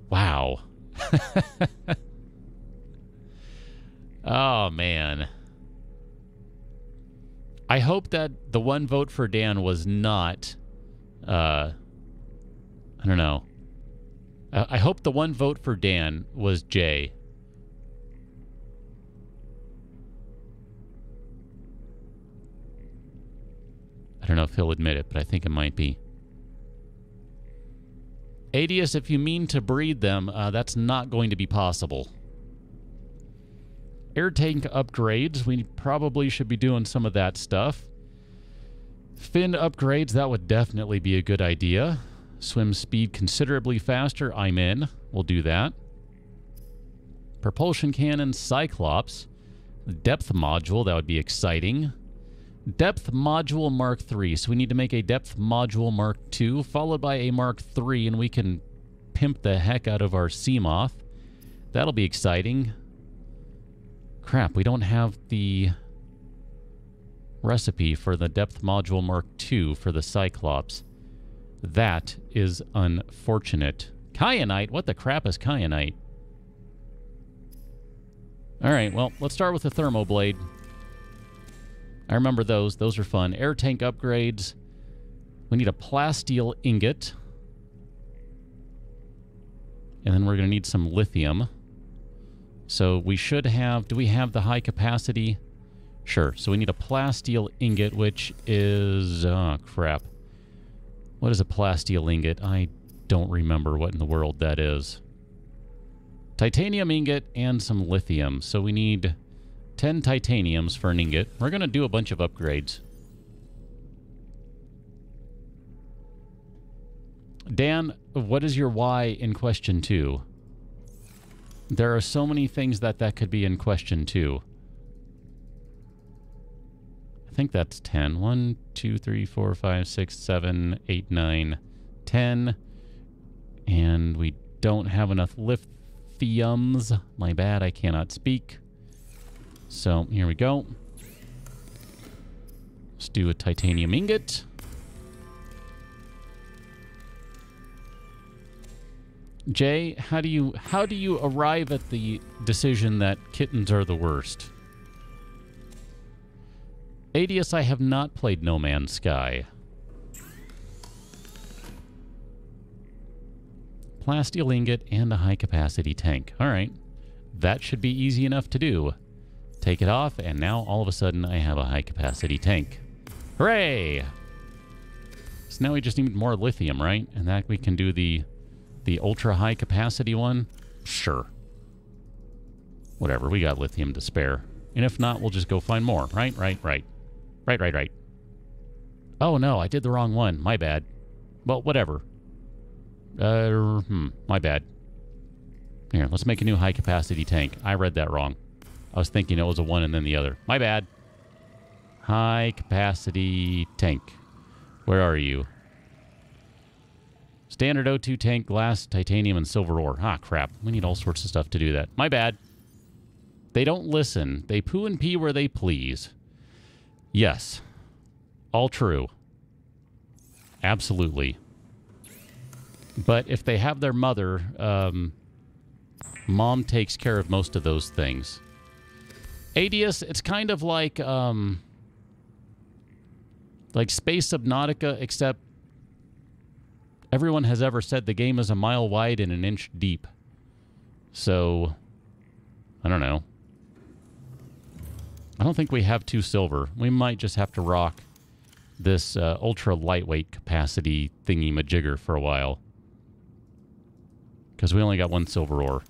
Wow. Oh, man. I hope that the one vote for Dan was not, I don't know. I hope the one vote for Dan was Jay. I don't know if he'll admit it, but I think it might be. Adius, if you mean to breed them, that's not going to be possible. Air tank upgrades. We probably should be doing some of that stuff. Fin upgrades. That would definitely be a good idea. Swim speed considerably faster. I'm in. We'll do that. Propulsion cannon Cyclops. Depth module. That would be exciting. Depth Module Mark III. So we need to make a Depth Module Mark II, followed by a Mark III, and we can pimp the heck out of our Seamoth. That'll be exciting. Crap, we don't have the recipe for the Depth Module Mark II for the Cyclops. That is unfortunate. Kyanite? What the crap is Kyanite? Alright, well, let's start with the Thermoblade. I remember those. Those are fun. Air tank upgrades. We need a plasteel ingot. And then we're going to need some lithium. So we should have... Do we have the high capacity? Sure. So we need a plasteel ingot, which is... Oh, crap. What is a plasteel ingot? I don't remember what in the world that is. Titanium ingot and some lithium. So we need 10 titaniums for an ingot. We're going to do a bunch of upgrades. Dan, what is your why in question 2? There are so many things that could be in question 2. I think that's 10. 1, 2, 3, 4, 5, 6, 7, 8, 9, 10. And we don't have enough lithiums. My bad, I cannot speak. So, here we go. Let's do a titanium ingot. Jay, how do you arrive at the decision that kittens are the worst? Adius, I have not played No Man's Sky. Plasteel ingot and a high-capacity tank. All right. That should be easy enough to do. Take it off, and now all of a sudden I have a high-capacity tank. Hooray! So now we just need more lithium, right? And that we can do the ultra high capacity one? Sure. Whatever, we got lithium to spare. And if not, we'll just go find more. Right. Oh no, I did the wrong one. My bad. Well, whatever. My bad. Here, let's make a new high capacity tank. I read that wrong. I was thinking it was a one and then the other. My bad. High capacity tank. Where are you? Standard O2 tank, glass, titanium, and silver ore. Ah, crap. We need all sorts of stuff to do that. My bad. They don't listen. They poo and pee where they please. Yes. All true. Absolutely. But if they have their mother, Mom takes care of most of those things. Adius, it's kind of like Space Subnautica, except everyone has ever said the game is a mile wide and an inch deep. So, I don't know. I don't think we have 2 silver. We might just have to rock this ultra lightweight capacity thingy-majigger for a while. Because we only got 1 silver ore.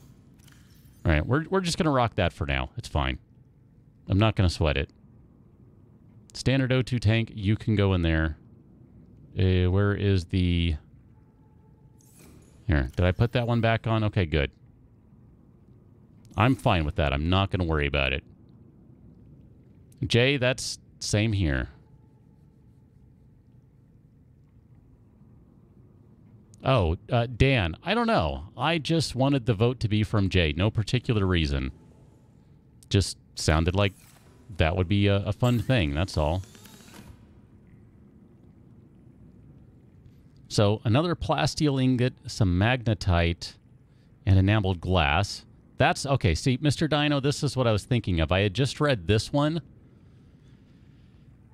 Alright, we're just going to rock that for now. It's fine. I'm not going to sweat it. Standard O2 tank, you can go in there. Where is the... Here, did I put that one back on? Okay, good. I'm fine with that. I'm not going to worry about it. Jay, that's same here. Oh, Dan, I don't know. I just wanted the vote to be from Jay. No particular reason. Just sounded like that would be a fun thing, that's all. So, another plasteel ingot, some magnetite, and enameled glass. That's, okay, see, Mr. Dino, this is what I was thinking of. I had just read this one.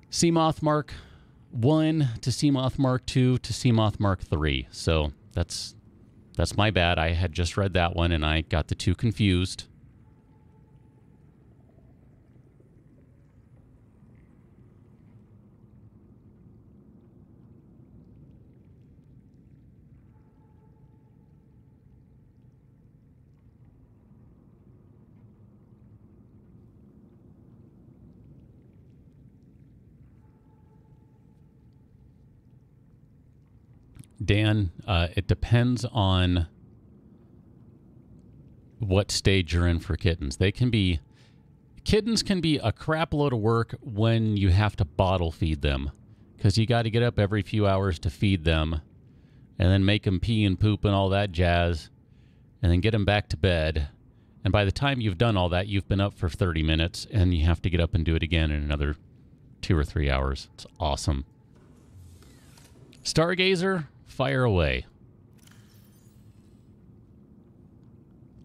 Seamoth Mark 1 to Seamoth Mark 2 to Seamoth Mark 3. So, that's my bad. I had just read that one, and I got the 2 confused. Dan, it depends on what stage you're in for kittens. Kittens can be a crap load of work when you have to bottle feed them, because you got to get up every few hours to feed them and then make them pee and poop and all that jazz and then get them back to bed. And by the time you've done all that, you've been up for 30 minutes and you have to get up and do it again in another 2 or 3 hours. It's awesome. Stargazer, fire away.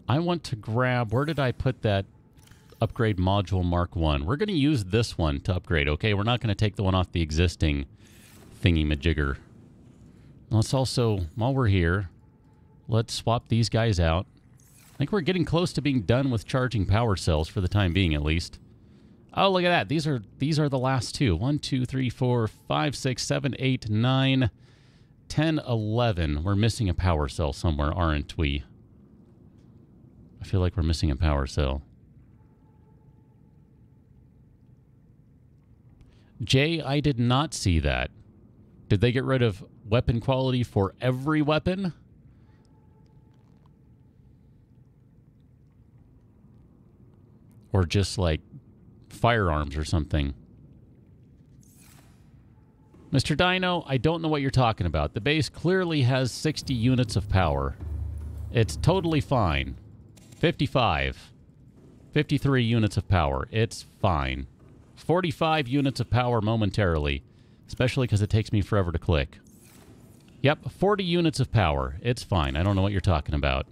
I want to grab... Where did I put that upgrade module Mark 1? We're going to use this one to upgrade, okay? We're not going to take the one off the existing thingy-majigger. Let's also, while we're here, let's swap these guys out. I think we're getting close to being done with charging power cells for the time being, at least. Oh, look at that. These are the last 2. 1, 2, 3, 4, 5, 6, 7, 8, 9... 10, 11. We're missing a power cell somewhere, aren't we? I feel like we're missing a power cell. Jay, I did not see that. Did they get rid of weapon quality for every weapon? Or just like firearms or something? Mr. Dino, I don't know what you're talking about. The base clearly has 60 units of power. It's totally fine. 55. 53 units of power. It's fine. 45 units of power momentarily. Especially because it takes me forever to click. Yep, 40 units of power. It's fine. I don't know what you're talking about.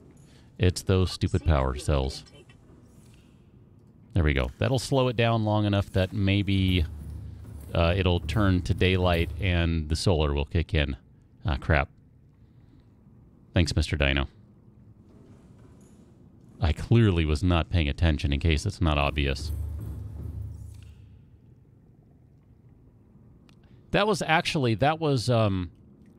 It's those stupid power cells. There we go. That'll slow it down long enough that maybe... it'll turn to daylight and the solar will kick in. Ah, crap. Thanks, Mr. Dino. I clearly was not paying attention in case it's not obvious. That was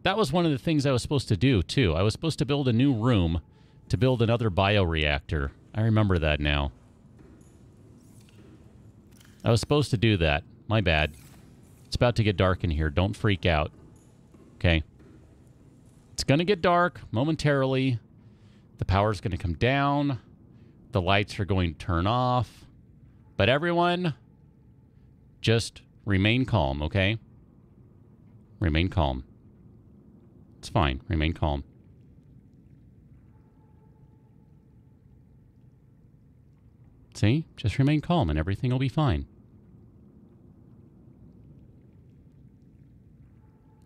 That was one of the things I was supposed to do, too. I was supposed to build a new room to build another bioreactor. I remember that now. I was supposed to do that. My bad. It's about to get dark in here. Don't freak out. Okay? It's going to get dark momentarily. The power's going to come down. The lights are going to turn off. But everyone, just remain calm, okay? Remain calm. It's fine. Remain calm. See? Just remain calm and everything will be fine.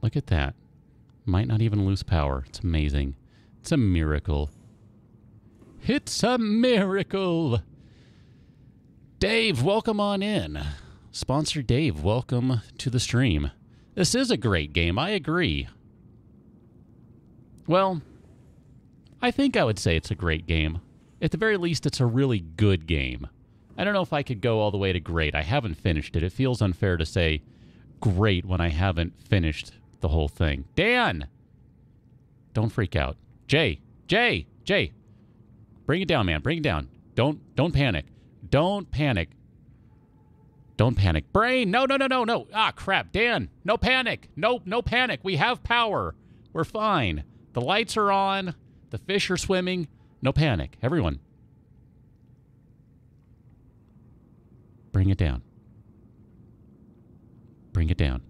Look at that. Might not even lose power. It's amazing. It's a miracle. It's a miracle! Dave, welcome on in. Sponsor Dave, welcome to the stream. This is a great game, I agree. Well, I think I would say it's a great game. At the very least, it's a really good game. I don't know if I could go all the way to great. I haven't finished it. It feels unfair to say great when I haven't finished the whole thing. Dan! Don't freak out. Jay! Bring it down, man. Bring it down. Don't panic. Don't panic. Don't panic. Brain! No. Ah, crap. Dan! No panic. No panic. We have power. We're fine. The lights are on. The fish are swimming. No panic. Everyone. Bring it down. Bring it down.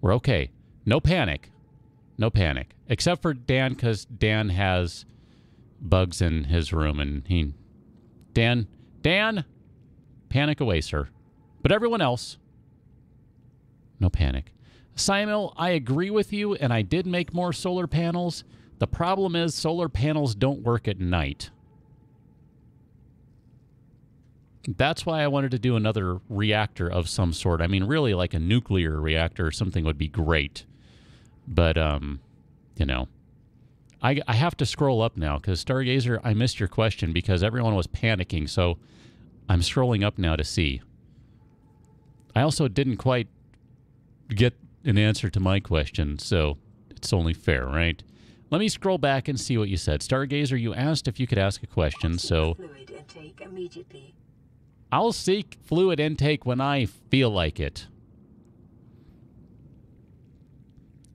We're okay. No panic. No panic. Except for Dan, because Dan has bugs in his room, and he... Dan, panic away, sir. But everyone else, no panic. Simon, I agree with you, and I did make more solar panels. The problem is solar panels don't work at night. That's why I wanted to do another reactor of some sort. I mean, really, like a nuclear reactor or something would be great. But, you know, I have to scroll up now because, Stargazer, I missed your question because everyone was panicking, so I'm scrolling up now to see. I also didn't quite get an answer to my question, so it's only fair, right? Let me scroll back and see what you said. Stargazer, you asked if you could ask a question, so... Fluid intake immediately. I'll seek fluid intake when I feel like it.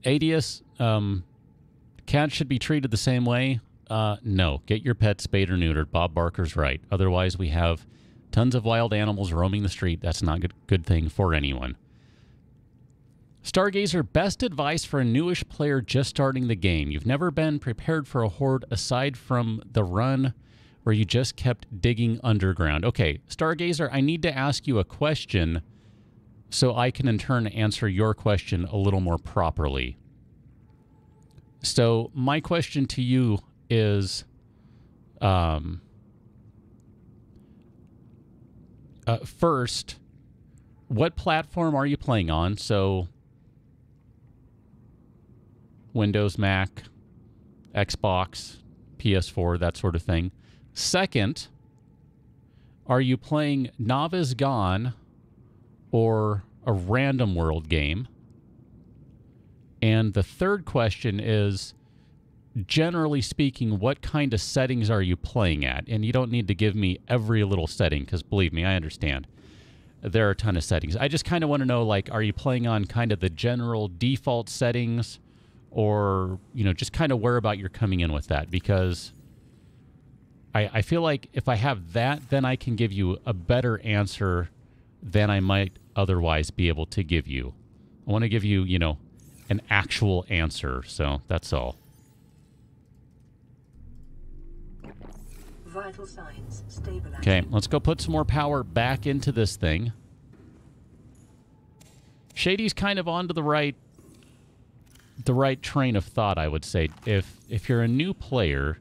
Adius, cats should be treated the same way. No, get your pet spayed or neutered. Bob Barker's right. Otherwise, we have tons of wild animals roaming the street. That's not a good thing for anyone. Stargazer, best advice for a newish player just starting the game. You've never been prepared for a horde aside from the run where you just kept digging underground. Okay, Stargazer, I need to ask you a question so I can in turn answer your question a little more properly. So my question to you is, first, what platform are you playing on? So Windows, Mac, Xbox, PS4, that sort of thing. Second, are you playing Novice Gone or a random world game? And the third question is, generally speaking, what kind of settings are you playing at? And you don't need to give me every little setting, because believe me, I understand. There are a ton of settings. I just kind of want to know, like, are you playing on kind of the general default settings? Or, you know, just kind of where about you're coming in with that? Because I feel like if I have that, then I can give you a better answer than I might otherwise be able to give you. I want to give you, you know, an actual answer. So that's all. Vital signs stabilizing. Okay, let's go put some more power back into this thing. Shady's kind of onto the right train of thought, I would say. If you're a new player,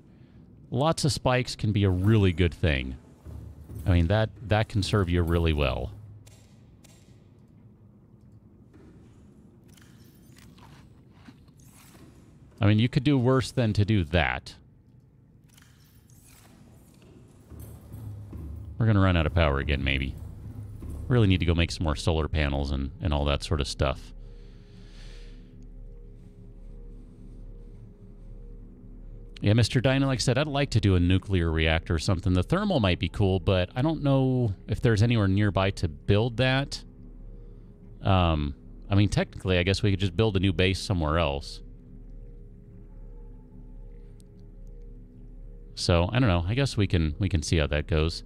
lots of spikes can be a really good thing. I mean, that can serve you really well. I mean, you could do worse than to do that. We're going to run out of power again, maybe. Really need to go make some more solar panels and all that sort of stuff. Yeah, Mr. Dino, like I said, I'd like to do a nuclear reactor or something. The thermal might be cool, but I don't know if there's anywhere nearby to build that. I mean, technically, I guess we could just build a new base somewhere else. So, I don't know. I guess we can see how that goes.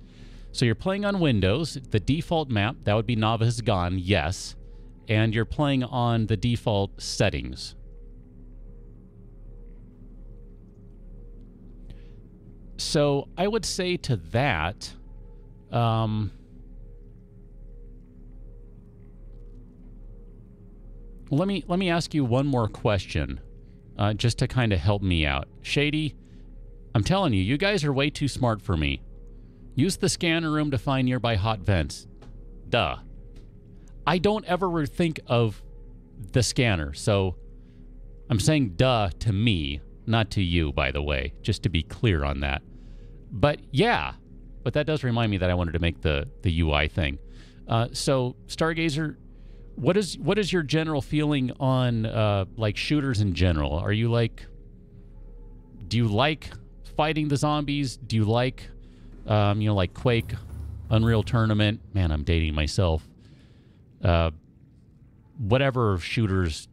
So you're playing on Windows. The default map, that would be Novice Gone, yes. And you're playing on the default settings. So I would say to that, let me ask you one more question, just to kind of help me out. Shady, I'm telling you, you guys are way too smart for me. Use the scanner room to find nearby hot vents. Duh. I don't ever think of the scanner, so I'm saying duh to me, not to you, by the way, just to be clear on that. But yeah, but that does remind me that I wanted to make the UI thing. So Stargazer, what is your general feeling on like shooters in general? Are you like, do you like fighting the zombies? Do you like, you know, like Quake, Unreal Tournament? Man, I'm dating myself. Whatever shooters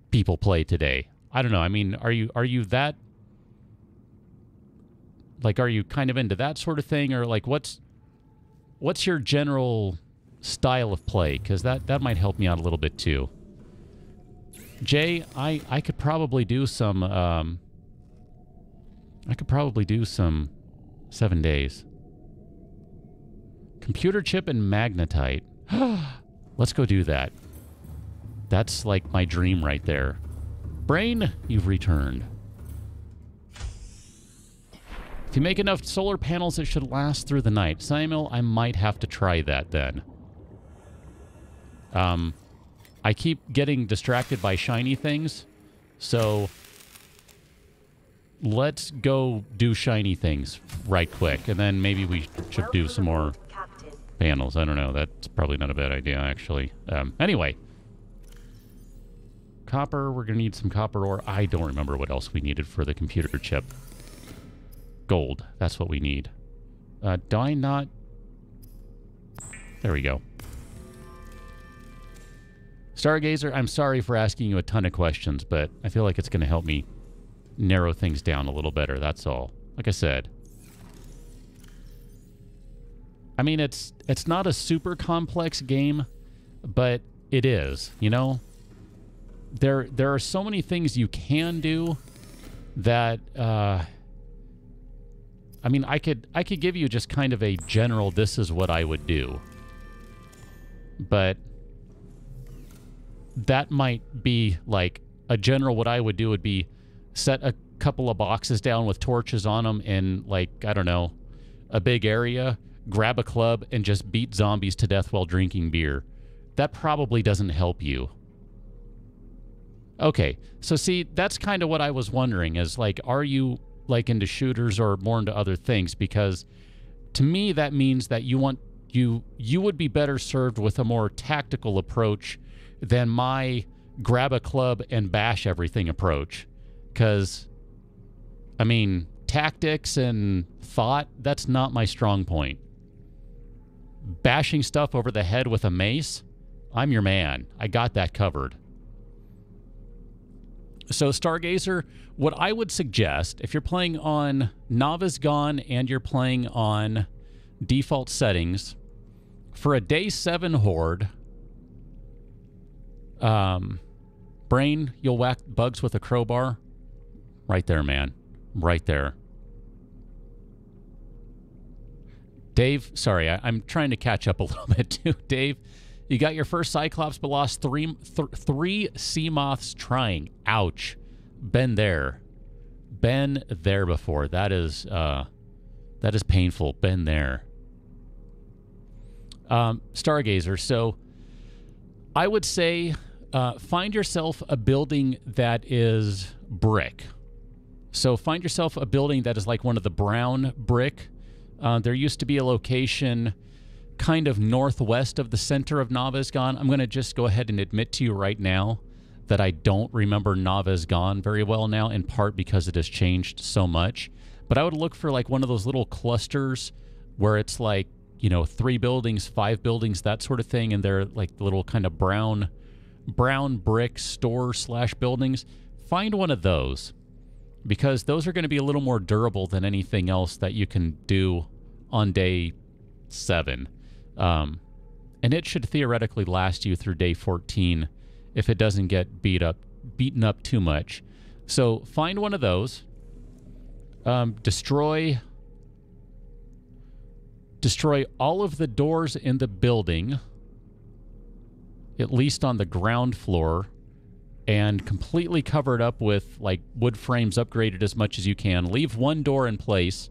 people play today. I don't know. I mean, are you that, like, are you kind of into that sort of thing, or like what's your general style of play? Because that might help me out a little bit too. Jay, I could probably do some 7 days. Computer chip and magnetite. Let's go do that. That's like my dream right there. Brain, you've returned. If you make enough solar panels, it should last through the night. Samuel, I might have to try that then. I keep getting distracted by shiny things, so let's go do shiny things right quick, and then maybe we should do some more panels. I don't know. That's probably not a bad idea, actually. Anyway. Copper. We're going to need some copper ore. I don't remember what else we needed for the computer chip. Gold. That's what we need. Do I not? There we go. Stargazer, I'm sorry for asking you a ton of questions, but I feel like it's going to help me narrow things down a little better. That's all. Like I said. I mean, it's not a super complex game, but it is, you know? There are so many things you can do that, I mean, I could give you just kind of a general, this is what I would do. But that might be like a general, what I would do would be set a couple of boxes down with torches on them in, like, I don't know, a big area, grab a club, and just beat zombies to death while drinking beer. That probably doesn't help you. Okay, so see, that's kind of what I was wondering, is like, are you like into shooters or more into other things? Because to me, that means that you would be better served with a more tactical approach than my grab a club and bash everything approach. Because, I mean, tactics and thought, that's not my strong point. Bashing stuff over the head with a mace, I'm your man. I got that covered. So, Stargazer, what I would suggest, if you're playing on Novice Gone and you're playing on default settings, for a day 7 horde, Brain, you'll whack bugs with a crowbar. Right there, man. Right there. Dave, sorry, I'm trying to catch up a little bit too. Dave, you got your first Cyclops, but lost three sea moths trying. Ouch. Been there. Been there before. That is painful. Been there. Stargazer, so I would say find yourself a building that is brick. So find yourself a building that is like one of the brown brick. There used to be a location kind of northwest of the center of Novice Gone. I'm going to just go ahead and admit to you right now that I don't remember Nava's Gone very well now, in part because it has changed so much. But I would look for like one of those little clusters where it's like, you know, 3 buildings, 5 buildings, that sort of thing, and they're like little kind of brown brick store / buildings. Find one of those, because those are going to be a little more durable than anything else that you can do on day 7. And it should theoretically last you through day 14 if it doesn't get beaten up too much. So find one of those. Destroy all of the doors in the building, at least on the ground floor, and completely cover it up with like wood frames upgraded as much as you can. Leave one door in place.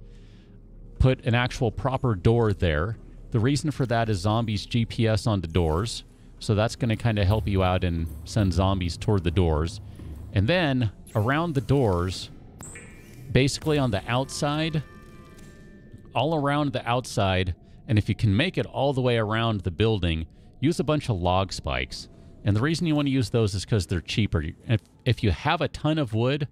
Put an actual proper door there. The reason for that is zombies GPS on the doors. So that's going to kind of help you out and send zombies toward the doors. And then around the doors, basically on the outside, all around the outside, and if you can make it all the way around the building, use a bunch of log spikes. And the reason you want to use those is because they're cheaper. If you have a ton of wood,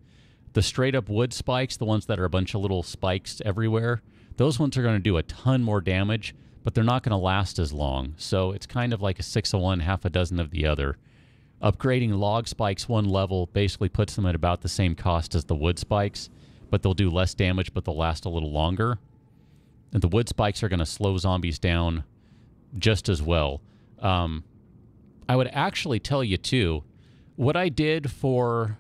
the straight up wood spikes, the ones that are a bunch of little spikes everywhere, those ones are going to do a ton more damage, but they're not going to last as long. So it's kind of like a 6 of one, half a dozen of the other. Upgrading log spikes one level basically puts them at about the same cost as the wood spikes, but they'll do less damage, but they'll last a little longer. And the wood spikes are going to slow zombies down just as well. I would actually tell you, too, what I did for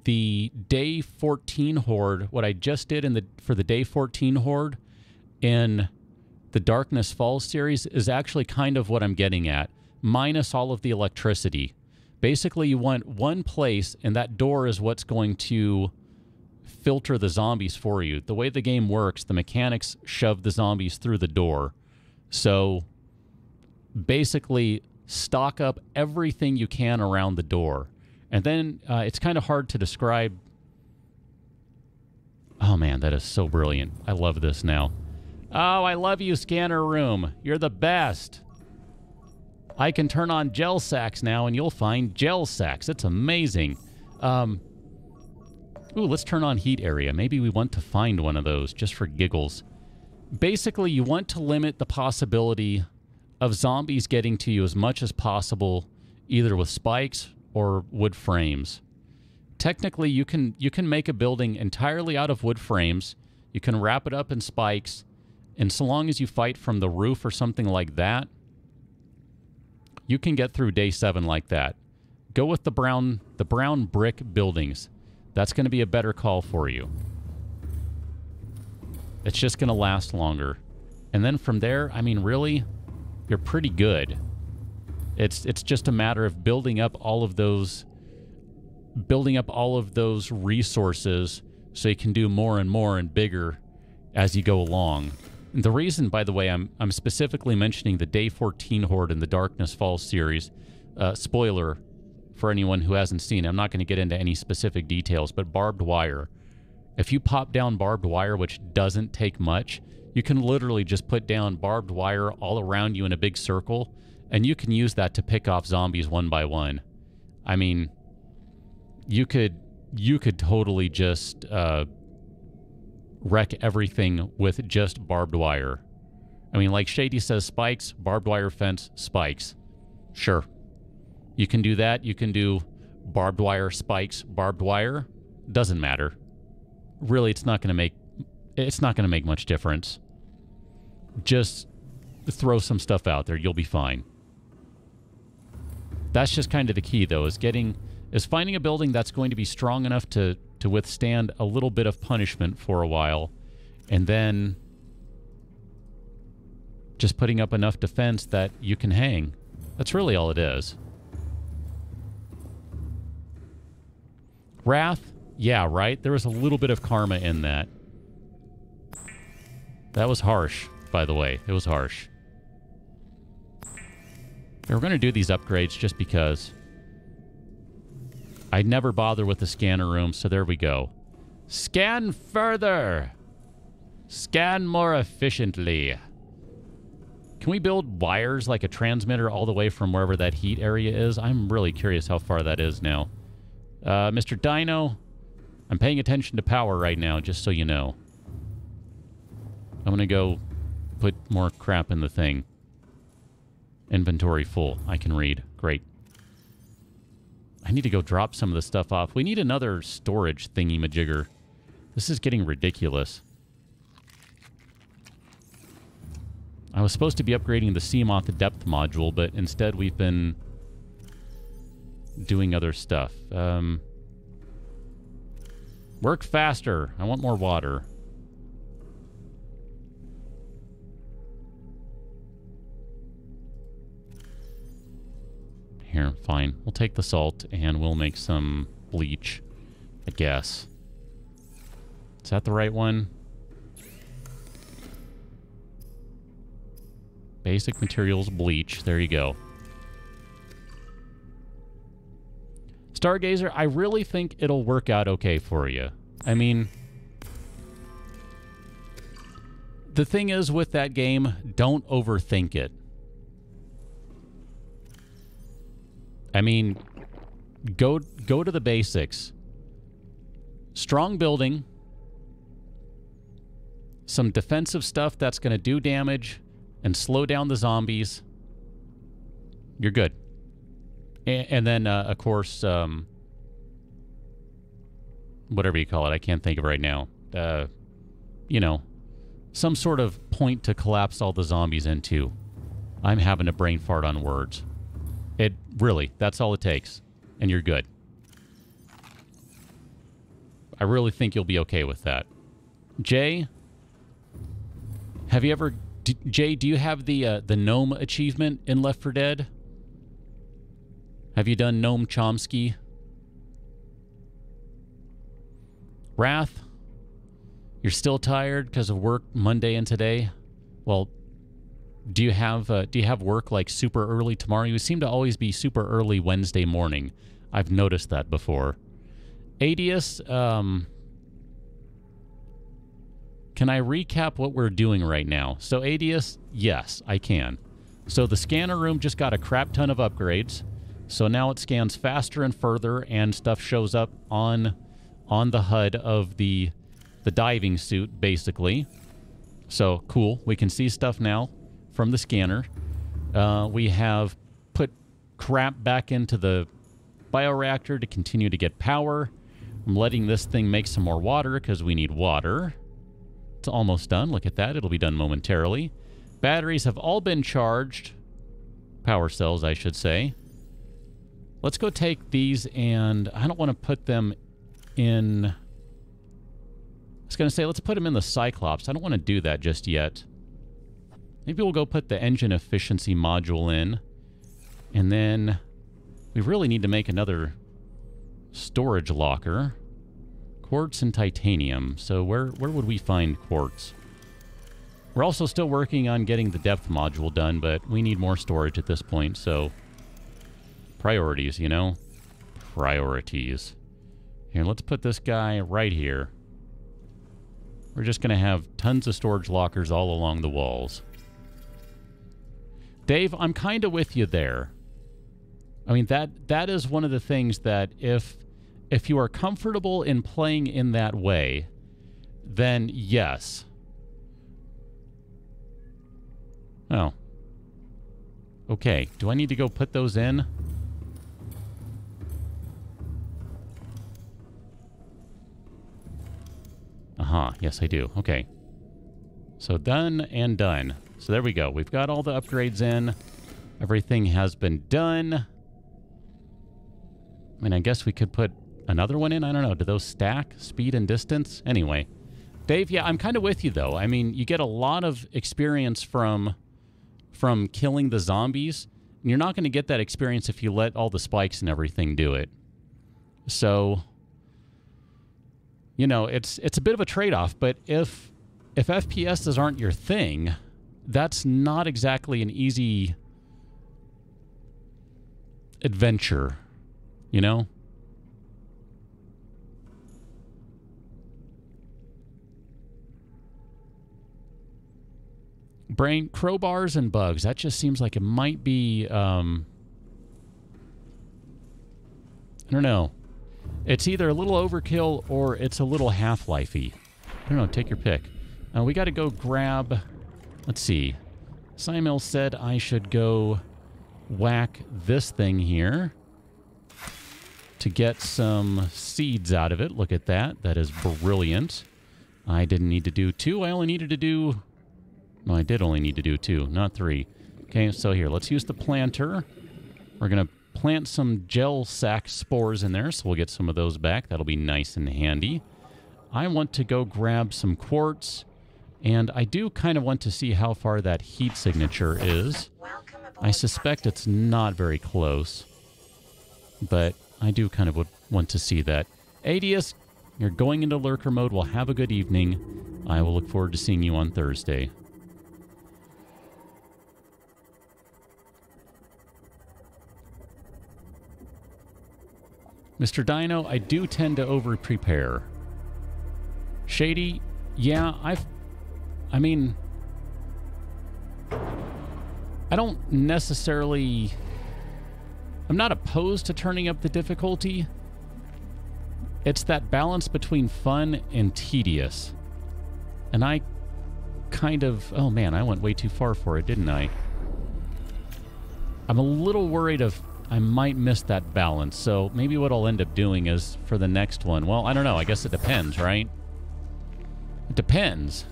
the Day 14 Horde, what I just did for the Day 14 Horde in the Darkness Falls series is actually kind of what I'm getting at, minus all of the electricity. Basically, you want one place, and that door is what's going to filter the zombies for you. The way the game works, the mechanics shove the zombies through the door. So basically, stock up everything you can around the door. And then it's kind of hard to describe. Oh man, that is so brilliant. I love this now. Oh, I love you, Scanner Room. You're the best. I can turn on gel sacks now, and you'll find gel sacks. It's amazing. Ooh, let's turn on heat area. Maybe we want to find one of those just for giggles. Basically, you want to limit the possibility of zombies getting to you as much as possible, either with spikes or wood frames. Technically, you can make a building entirely out of wood frames. You can wrap it up in spikes, and so long as you fight from the roof or something like that, you can get through day 7 like that. Go with the brown brick buildings. That's going to be a better call for you. It's just going to last longer. And then from there, I mean, really, you're pretty good. It's just a matter of building up all of those resources so you can do more and more and bigger as you go along. And the reason, by the way, I'm specifically mentioning the Day 14 Horde in the Darkness Falls series, spoiler for anyone who hasn't seen it, I'm not going to get into any specific details, but barbed wire. If you pop down barbed wire, which doesn't take much, you can literally just put down barbed wire all around you in a big circle, and you can use that to pick off zombies one by one. I mean, you could totally just wreck everything with just barbed wire. I mean, like Shady says, spikes, barbed wire fence, spikes. Sure. You can do that. You can do barbed wire, spikes, barbed wire. Doesn't matter. Really, it's not going to make much difference. Just throw some stuff out there. You'll be fine. That's just kind of the key, though, is finding a building that's going to be strong enough to withstand a little bit of punishment for a while, and then just putting up enough defense that you can hang. That's really all it is. Wrath? Yeah, right? There was a little bit of karma in that. That was harsh, by the way. It was harsh. We're going to do these upgrades just because. I'd never bother with the scanner room, so there we go. Scan further! Scan more efficiently. Can we build wires like a transmitter all the way from wherever that heat area is? I'm really curious how far that is now. Mr. Dino, I'm paying attention to power right now, just so you know. I'm going to go put more crap in the thing. Inventory full. I can read. Great. I need to go drop some of the stuff off. We need another storage thingy-majigger. This is getting ridiculous. I was supposed to be upgrading the Seamoth depth module, but instead we've been doing other stuff. Work faster. I want more water. Here, fine. We'll take the salt and we'll make some bleach, I guess. Is that the right one? Basic materials, bleach. There you go. Stargazer, I really think it'll work out okay for you. I mean, the thing is with that game, don't overthink it. I mean, go to the basics. Strong building. Some defensive stuff that's going to do damage and slow down the zombies. You're good. And then, of course, whatever you call it, I can't think of it right now. You know, some sort of point to collapse all the zombies into. I'm having a brain fart on words. It really, that's all it takes. And you're good. I really think you'll be okay with that. Jay, have you ever... Jay, do you have the gnome achievement in Left 4 Dead? Have you done Gnome Chomsky? Wrath, you're still tired because of work Monday and today? Well, do you have work like super early tomorrow? You seem to always be super early Wednesday morning. I've noticed that before. Adius, can I recap what we're doing right now? So Adius, yes, I can. So the scanner room just got a crap ton of upgrades. So now it scans faster and further, and stuff shows up on the HUD of the diving suit, basically. So cool. We can see stuff now from the scanner. We have put crap back into the bioreactor to continue to get power. I'm letting this thing make some more water because we need water. It's almost done. Look at that. It'll be done momentarily. Batteries have all been charged. Power cells, I should say. Let's go take these, and I don't want to put them in... I was going to say, let's put them in the Cyclops. I don't want to do that just yet. Maybe we'll go put the engine efficiency module in. And then we really need to make another storage locker. Quartz and titanium. So where would we find quartz? We're also still working on getting the depth module done, but we need more storage at this point, so... Priorities, you know? Priorities. Here, let's put this guy right here. We're just going to have tons of storage lockers all along the walls. Dave, I'm kind of with you there. I mean, that is one of the things that if you are comfortable in playing in that way, then yes. Oh. Okay, do I need to go put those in? Aha, yes I do. Okay. So done and done. So there we go. We've got all the upgrades in. Everything has been done. I mean, I guess we could put another one in. I don't know. Do those stack? Speed and distance? Anyway. Dave, yeah, I'm kind of with you, though. I mean, you get a lot of experience from killing the zombies. And you're not going to get that experience if you let all the spikes and everything do it. So... You know, it's a bit of a trade-off, but if FPSs aren't your thing, that's not exactly an easy adventure, you know? Brain, crowbars and bugs, that just seems like it might be, I don't know. It's either a little overkill or it's a little half-lifey. I don't know, take your pick. We got to go grab... Let's see. Simel said I should go whack this thing here to get some seeds out of it. Look at that. That is brilliant. I didn't need to do 2. I only needed to do... No, I did only need to do 2, not 3. Okay, so here, let's use the planter. We're going to plant some gel sac spores in there, so we'll get some of those back. That'll be nice and handy. I want to go grab some quartz, and I do kind of want to see how far that heat signature is. I suspect it's not very close, but I do kind of want to see that. Adius, you're going into lurker mode. Well, have a good evening. I will look forward to seeing you on Thursday. Mr. Dino, I do tend to over-prepare. Shady, yeah, I mean, I don't necessarily... I'm not opposed to turning up the difficulty. It's that balance between fun and tedious. And I kind of... Oh man, I went way too far for it, didn't I? I'm a little worried of... I might miss that balance, so maybe what I'll end up doing is for the next one... Well, I don't know. I guess it depends, right? It depends.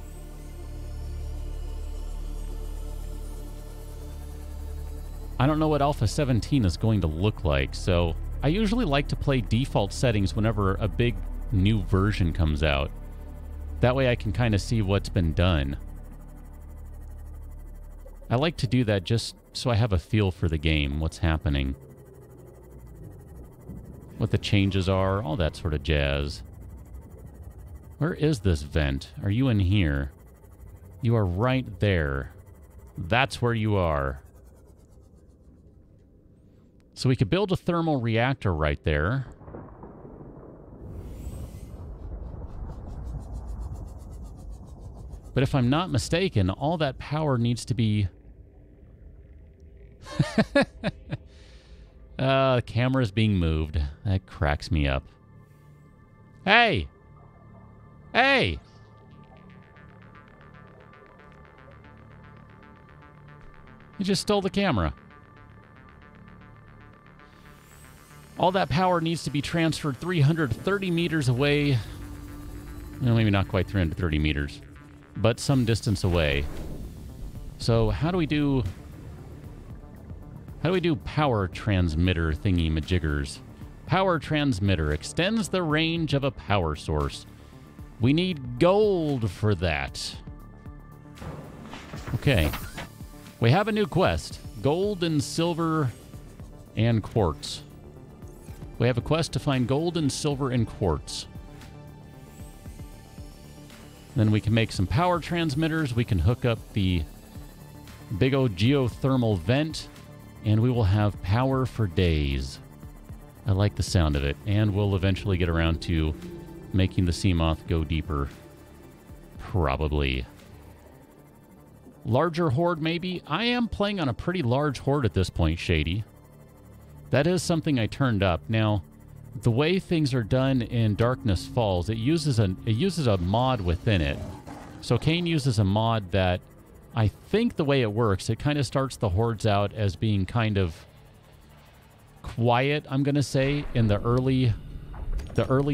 I don't know what Alpha 17 is going to look like, so I usually like to play default settings whenever a big new version comes out. That way I can kind of see what's been done. I like to do that just so I have a feel for the game, what's happening. What the changes are, all that sort of jazz. Where is this vent? Are you in here? You are right there. That's where you are. So we could build a thermal reactor right there. But if I'm not mistaken, all that power needs to be... The camera's being moved. That cracks me up. Hey! Hey! You just stole the camera. All that power needs to be transferred 330 meters away. No, maybe not quite 330 meters, but some distance away. So how do we do power transmitter thingy-majiggers? Power transmitter extends the range of a power source. We need gold for that. Okay. We have a new quest. Gold and silver and quartz. We have a quest to find gold and silver and quartz. Then we can make some power transmitters. We can hook up the big old geothermal vent, and we will have power for days. I like the sound of it, and we'll eventually get around to making the Seamoth go deeper. Probably. Larger horde, maybe? I am playing on a pretty large horde at this point, Shady. That is something I turned up. Now, the way things are done in Darkness Falls, it uses a mod within it. So Kane uses a mod that I think the way it works, it kind of starts the hordes out as being kind of quiet, I'm going to say, in the early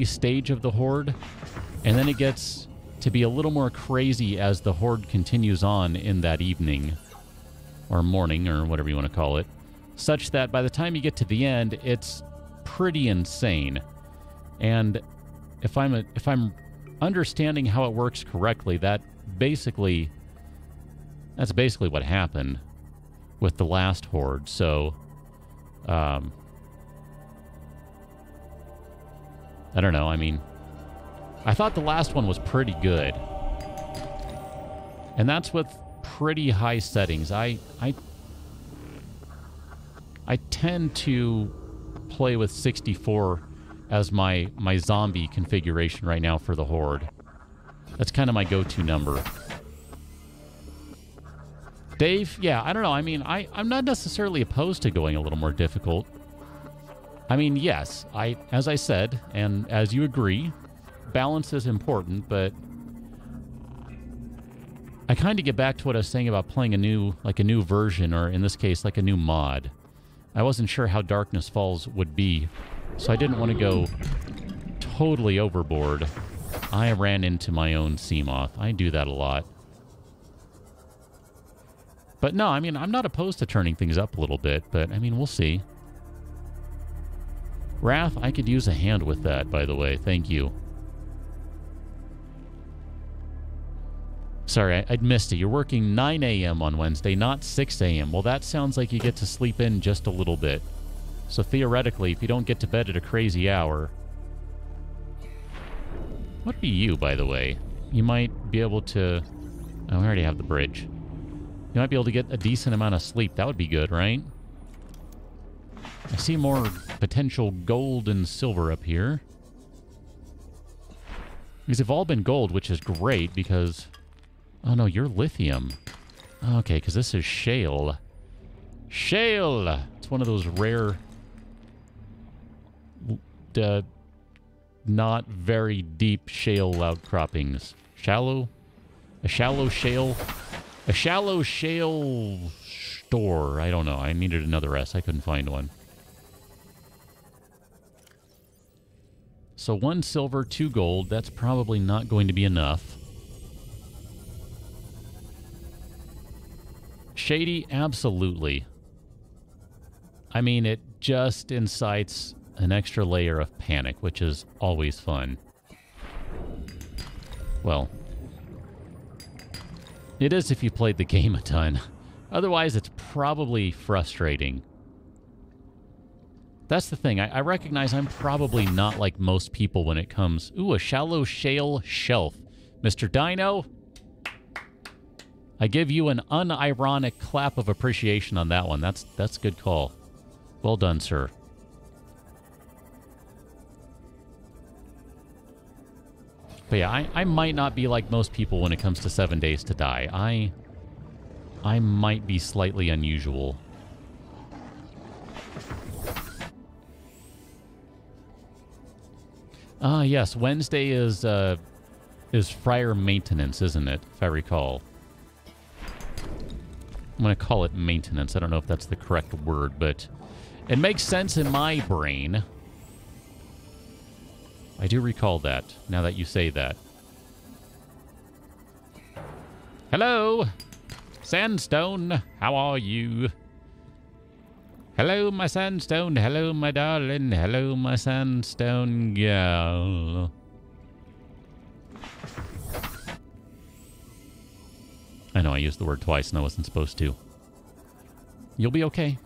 stage of the horde. And then it gets to be a little more crazy as the horde continues on in that evening or morning or whatever you want to call it. Such that by the time you get to the end, it's pretty insane. And if I'm understanding how it works correctly, that's basically what happened with the last horde. So, I don't know. I mean, I thought the last one was pretty good, and that's with pretty high settings. I tend to play with 64 as my zombie configuration right now for the horde. That's kind of my go-to number. Dave, yeah, I don't know. I mean, I'm not necessarily opposed to going a little more difficult. I mean, yes, as I said, and as you agree, balance is important, but I kind of get back to what I was saying about playing a new version, or in this case, like a new mod. I wasn't sure how Darkness Falls would be, so I didn't want to go totally overboard. I ran into my own sea moth. I do that a lot. But no, I mean, I'm not opposed to turning things up a little bit, but I mean, we'll see. Wrath, I could use a hand with that, by the way. Thank you. Sorry, I'd missed it. You're working 9 a.m. on Wednesday, not 6 a.m. Well, that sounds like you get to sleep in just a little bit. So theoretically, if you don't get to bed at a crazy hour... What be you, by the way? You might be able to... Oh, we already have the bridge. You might be able to get a decent amount of sleep. That would be good, right? I see more potential gold and silver up here. These have all been gold, which is great because... Oh, no, you're lithium. Okay, because this is shale. Shale! It's one of those rare... not very deep shale outcroppings. Shallow? A shallow shale? A shallow shale store. I don't know. I needed another S. I couldn't find one. So 1 silver, 2 gold. That's probably not going to be enough. Shady? Absolutely. I mean, it just incites an extra layer of panic, which is always fun. Well, it is if you played the game a ton. Otherwise, it's probably frustrating. That's the thing. I recognize I'm probably not like most people when it comes... Ooh, a shallow shale shelf. Mr. Dino, I give you an unironic clap of appreciation on that one. That's a good call. Well done, sir. But yeah, I might not be like most people when it comes to 7 days to die. I might be slightly unusual. Ah, yes, Wednesday is Friar Maintenance, isn't it? If I recall. I'm going to call it maintenance. I don't know if that's the correct word, but it makes sense in my brain. I do recall that, now that you say that. Hello! Sandstone, how are you? Hello, my sandstone. Hello, my darling. Hello, my sandstone gal. I know I used the word twice and I wasn't supposed to. You'll be okay.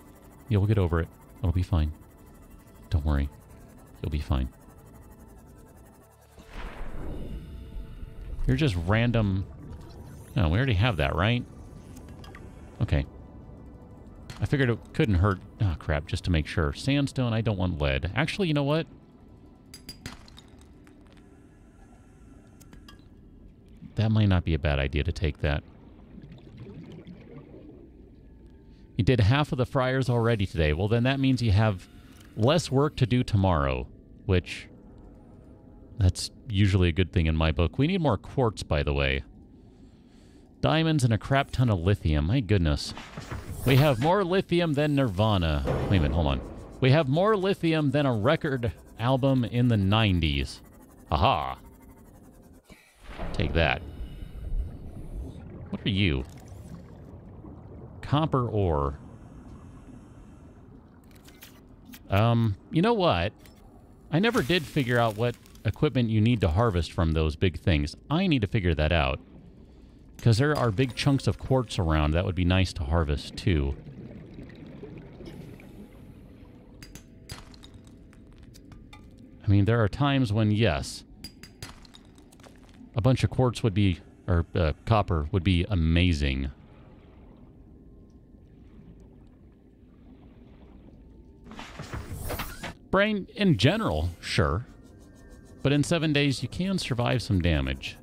You'll get over it. It'll be fine. Don't worry. You'll be fine. You're just random... No, we already have that, right? Okay. I figured it couldn't hurt... Oh, crap, just to make sure. Sandstone, I don't want lead. Actually, you know what? That might not be a bad idea to take that. You did half of the fryers already today. Well, then that means you have less work to do tomorrow, which... That's usually a good thing in my book. We need more quartz, by the way. Diamonds and a crap ton of lithium. My goodness. We have more lithium than Nirvana. Wait a minute, hold on. We have more lithium than a record album in the 90s. Aha. Take that. What are you? Copper ore. You know what? I never did figure out what equipment you need to harvest from those big things. I need to figure that out. Because there are big chunks of quartz around that would be nice to harvest, too. I mean, there are times when, yes, a bunch of quartz would be, or copper would be amazing. Brain, in general, sure. But in 7 days, you can survive some damage.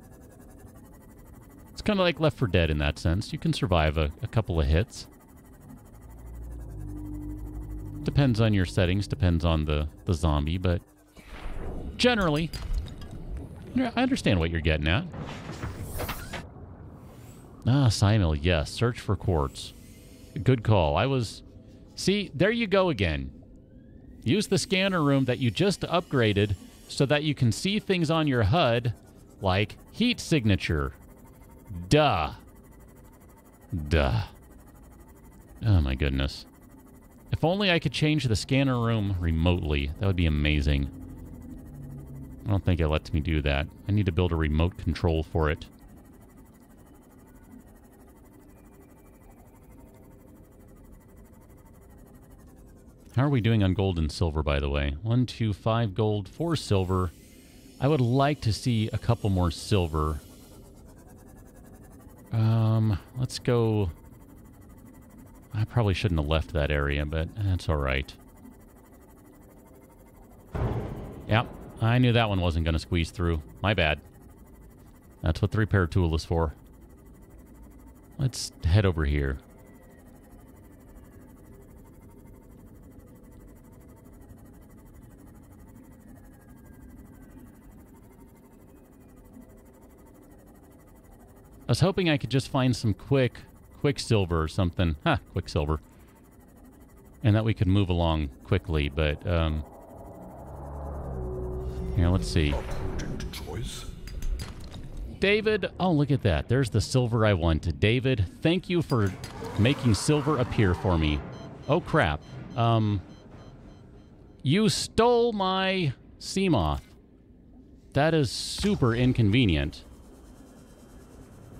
It's kind of like Left 4 Dead in that sense. You can survive a couple of hits. Depends on your settings, depends on the zombie, but generally, yeah, I understand what you're getting at. Ah, Simul, yes. Search for quartz. Good call. See, there you go again. Use the scanner room that you just upgraded so that you can see things on your HUD like heat signature. Duh. Duh. Oh my goodness. If only I could change the scanner room remotely. That would be amazing. I don't think it lets me do that. I need to build a remote control for it. How are we doing on gold and silver, by the way? 1, 2, 5 gold, 4 silver. I would like to see a couple more silver. Let's go... I probably shouldn't have left that area, but that's all right. Yep, I knew that one wasn't going to squeeze through. My bad. That's what the repair tool is for. Let's head over here. I was hoping I could just find some quicksilver or something. Quicksilver. And that we could move along quickly, but, here, let's see. David, oh, look at that. There's the silver I wanted. David, thank you for making silver appear for me. Oh, crap. You stole my sea moth. That is super inconvenient.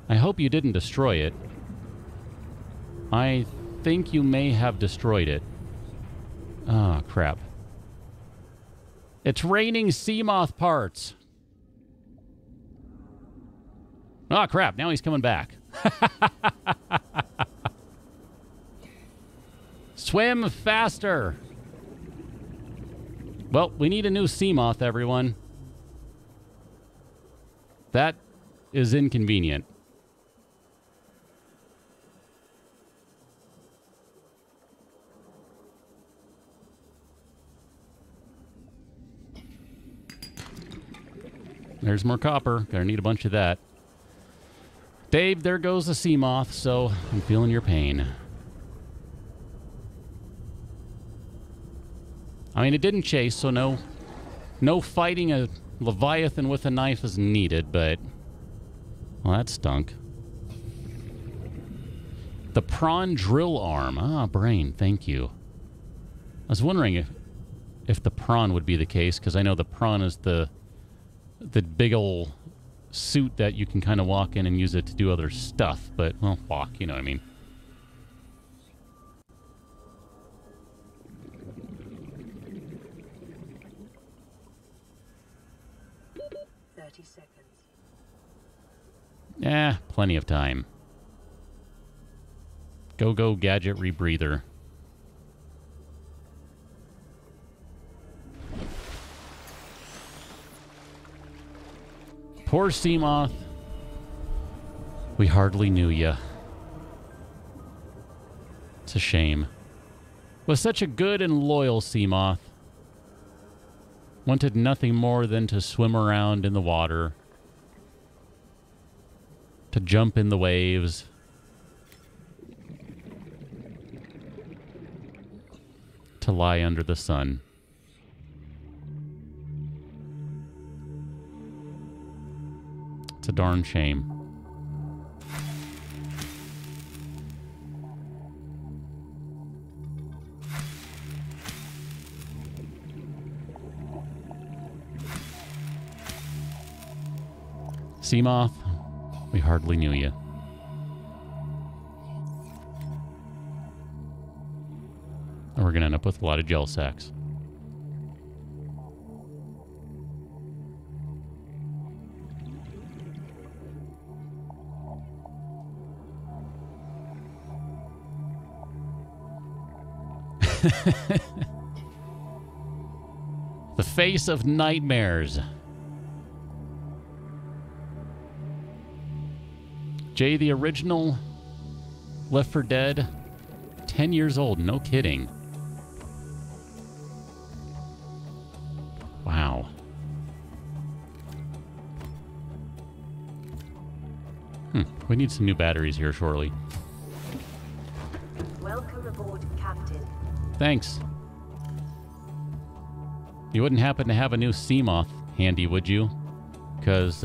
I hope you didn't destroy it. I think you may have destroyed it. Ah, crap. It's raining sea moth parts. Oh, crap. Now he's coming back. Swim faster. Well, we need a new sea moth, everyone. That is inconvenient. There's more copper. Gonna need a bunch of that. Dave, there goes the sea moth, so I'm feeling your pain. I mean, it didn't chase, so no fighting a Leviathan with a knife is needed, but... Well, that stunk. The prawn drill arm. Ah, brain, thank you. I was wondering if the prawn would be the case, because I know the prawn is the big ol' suit that you can kind of walk in and use it to do other stuff, but, well, fuck, you know what I mean. Plenty of time. Go, gadget rebreather. Poor Seamoth. We hardly knew ya. It's a shame. Was such a good and loyal Seamoth. Wanted nothing more than to swim around in the water. To jump in the waves. To lie under the sun. It's a darn shame. Seamoth, we hardly knew you. And we're going to end up with a lot of gel sacks. The face of nightmares. Jay, the original Left 4 Dead, 10 years old, no kidding. We need some new batteries here shortly. Welcome aboard, Captain. Thanks. You wouldn't happen to have a new sea moth handy, would you? Because,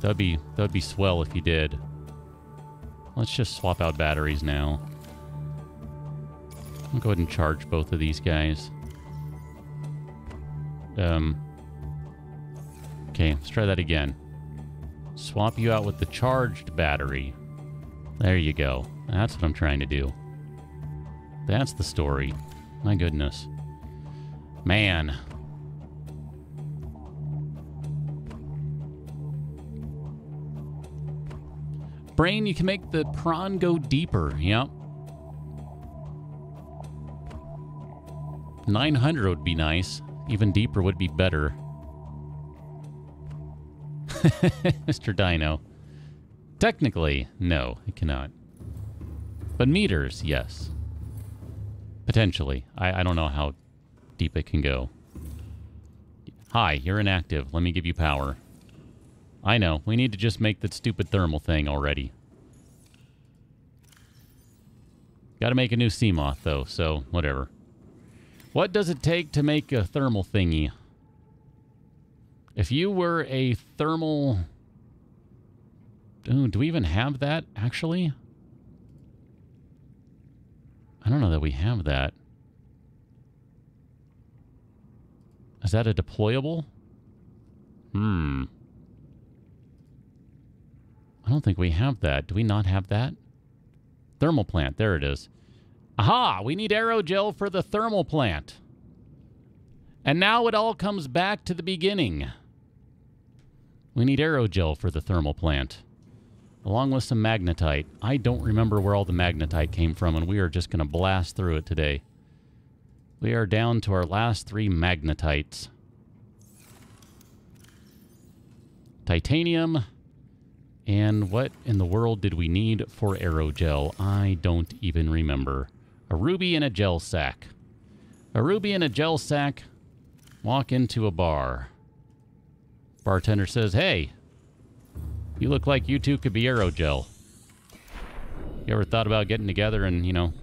that'd be swell if you did. Let's just swap out batteries now. I'll go ahead and charge both of these guys. Okay, let's try that again. Swap you out with the charged battery. There you go. That's what I'm trying to do. That's the story. My goodness. Man. Brain, you can make the prawn go deeper. Yep. 900 would be nice. Even deeper would be better. Mr. Dino. Technically, no, it cannot. But meters, yes. Potentially. I don't know how deep it can go. Hi, you're inactive. Let me give you power. I know. We need to just make that stupid thermal thing already. Gotta make a new sea moth, though, so whatever. What does it take to make a thermal thingy? If you were a thermal... Ooh, do we even have that, actually? I don't know that we have that. Is that a deployable? I don't think we have that. Do we not have that? Thermal plant. There it is. Aha! We need aerogel for the thermal plant. And now it all comes back to the beginning. We need aerogel for the thermal plant. Along with some magnetite. I don't remember where all the magnetite came from, and we are just going to blast through it today. We are down to our last 3 magnetites. Titanium. And what in the world did we need for aerogel? I don't even remember. A ruby and a gel sack. A ruby and a gel sack walk into a bar. Bartender says, hey, you look like you two could be aerogel. You ever thought about getting together and, you know,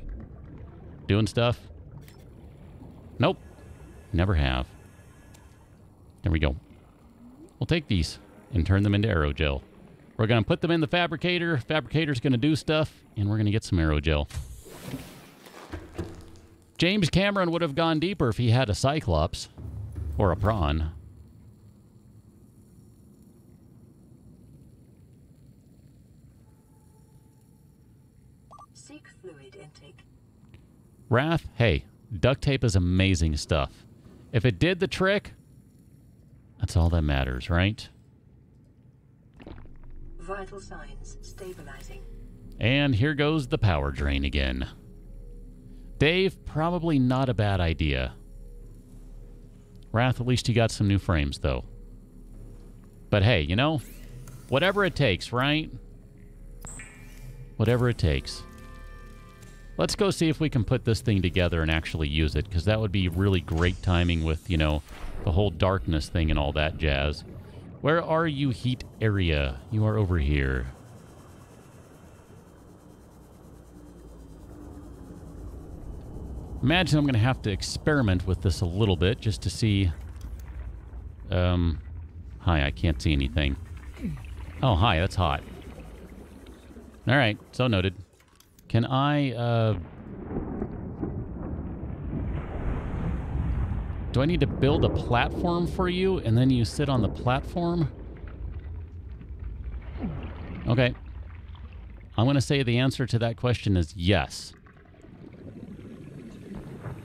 doing stuff? Nope. Never have. There we go. We'll take these and turn them into aerogel. We're going to put them in the fabricator. Fabricator's going to do stuff, and we're going to get some aerogel. James Cameron would have gone deeper if he had a Cyclops. Or a prawn. Seek fluid intake. Wrath, hey, duct tape is amazing stuff. If it did the trick, that's all that matters, right? Vital signs stabilizing. And here goes the power drain again. Dave, probably not a bad idea. Wrath, at least you got some new frames, though. But hey, you know, whatever it takes, right? Whatever it takes. Let's go see if we can put this thing together and actually use it, because that would be really great timing with, you know, the whole darkness thing and all that jazz. Where are you, heat area? You are over here. Imagine I'm going to have to experiment with this a little bit just to see... Hi, I can't see anything. Oh, hi, that's hot. Alright, so noted. Can I, do I need to build a platform for you, and then you sit on the platform? Okay. I'm going to say the answer to that question is yes.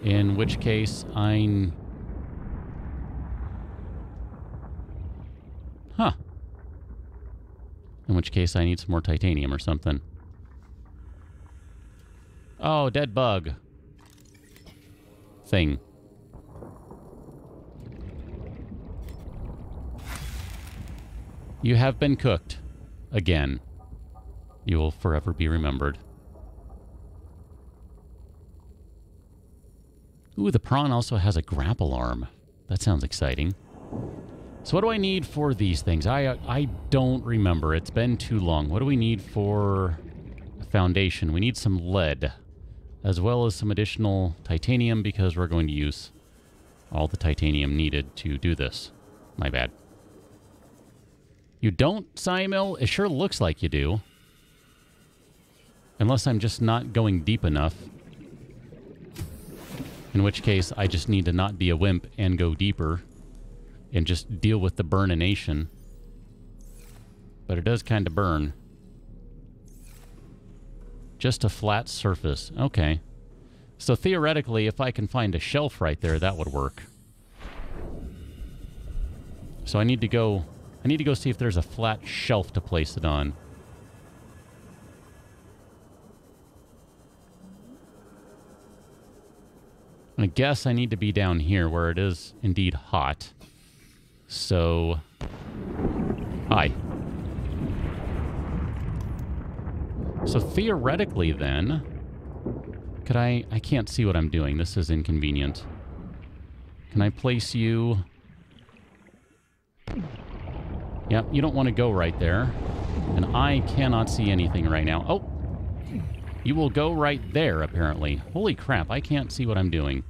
In which case, I'm... Huh. In which case, I need some more titanium or something. Oh, dead bug. Thing. You have been cooked. Again. You will forever be remembered. Ooh, the prawn also has a grapple arm. That sounds exciting. So what do I need for these things? I don't remember. It's been too long. What do we need for a foundation? We need some lead, as well as some additional titanium, because we're going to use all the titanium needed to do this. My bad. You don't, Simil? It sure looks like you do. Unless I'm just not going deep enough. In which case, I just need to not be a wimp and go deeper. And just deal with the burnination. But it does kind of burn. Just a flat surface. Okay. So theoretically, if I can find a shelf right there, that would work. So I need to go see if there's a flat shelf to place it on. I guess I need to be down here where it is indeed hot. So, hi. So theoretically then, could I can't see what I'm doing. This is inconvenient. Can I place you? Yep, you don't want to go right there. And I cannot see anything right now. Oh! You will go right there, apparently. Holy crap, I can't see what I'm doing.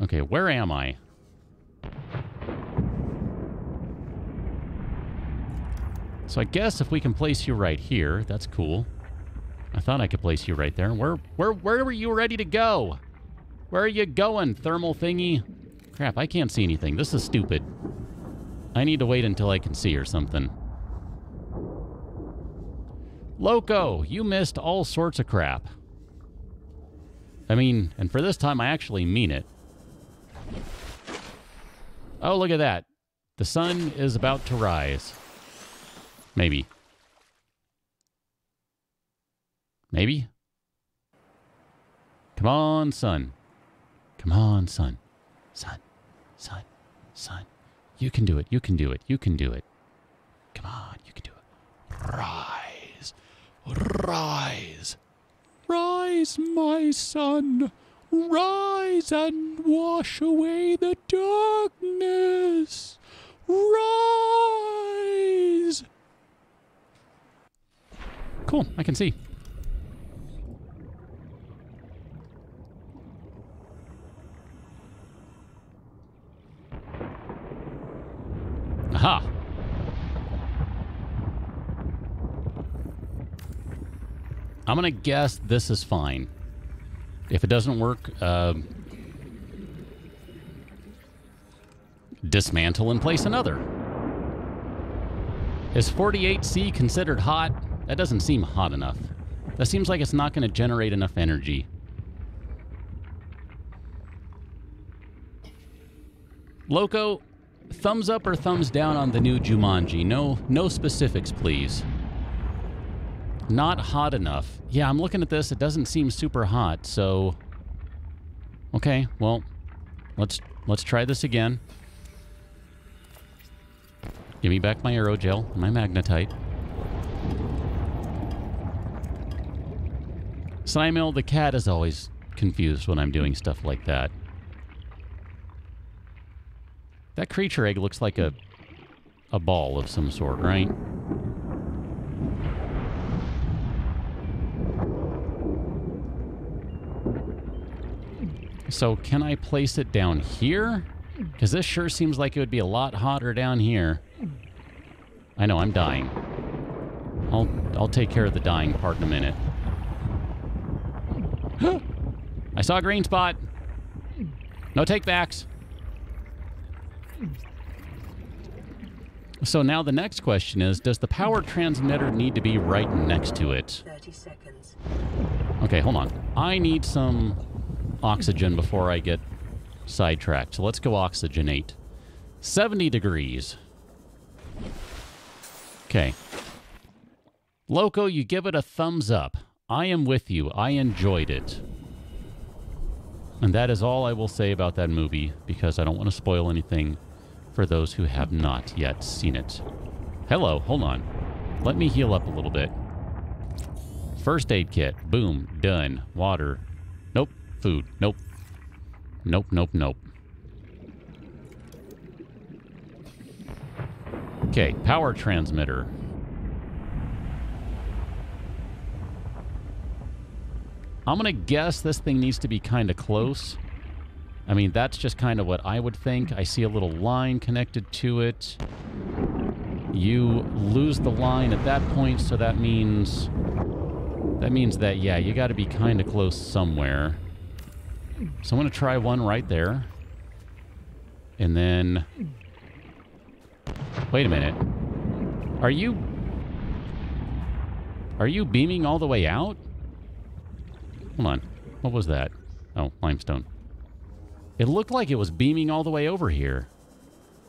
Okay, where am I? So I guess if we can place you right here, that's cool. I thought I could place you right there. Where were you ready to go? Where are you going, thermal thingy? Crap, I can't see anything. This is stupid. I need to wait until I can see or something. Loco, you missed all sorts of crap. I mean, and for this time, I actually mean it. Oh, look at that. The sun is about to rise. Maybe. Maybe? Come on, sun. Come on, sun. Sun. Sun. Sun. You can do it. You can do it. You can do it. Come on. You can do it. Rise. Rise. Rise, my son. Rise and wash away the darkness. Rise. Cool, I can see. Aha! I'm gonna guess this is fine. If it doesn't work, dismantle and place another. Is 48C considered hot? That doesn't seem hot enough. That seems like it's not going to generate enough energy. Loco, thumbs up or thumbs down on the new Jumanji? No specifics, please. Not hot enough. Yeah, I'm looking at this. It doesn't seem super hot, so... Okay, well, let's try this again. Give me back my aerogel, my magnetite. Simil, the cat, is always confused when I'm doing stuff like that. That creature egg looks like a ball of some sort, right? So can I place it down here? Because this sure seems like it would be a lot hotter down here. I know, I'm dying. I'll take care of the dying part in a minute. I saw a green spot. No takebacks. So now the next question is, does the power transmitter need to be right next to it? 30 seconds. Okay, hold on. I need some oxygen before I get sidetracked. So let's go oxygenate. 70 degrees. Okay. Loco, you give it a thumbs up. I am with you. I enjoyed it. And that is all I will say about that movie, because I don't want to spoil anything for those who have not yet seen it. Hello, hold on. Let me heal up a little bit. First aid kit. Boom. Done. Water. Nope. Food. Nope. Nope, nope, nope. Okay, power transmitter. I'm gonna guess this thing needs to be kind of close. I mean, that's just kind of what I would think. I see a little line connected to it. You lose the line at that point, so that means that, yeah, you got to be kind of close somewhere. So I'm going to try one right there. And then... Wait a minute. Are you beaming all the way out? Hold on. What was that? Oh, limestone. It looked like it was beaming all the way over here.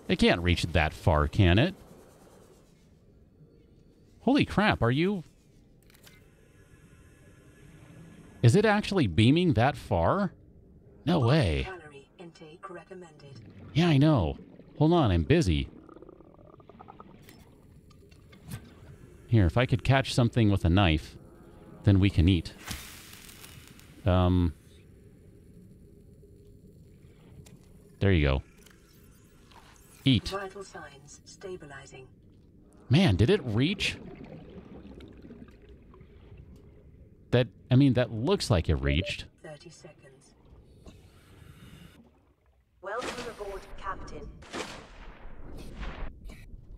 It can't reach that far, can it? Holy crap, are you... Is it actually beaming that far? No way. Calorie intake recommended. Yeah, I know. Hold on, I'm busy. Here, if I could catch something with a knife, then we can eat. There you go. Eat. Vital signs stabilizing. Man, did it reach? That, I mean, that looks like it reached. 30 seconds. Welcome aboard, Captain.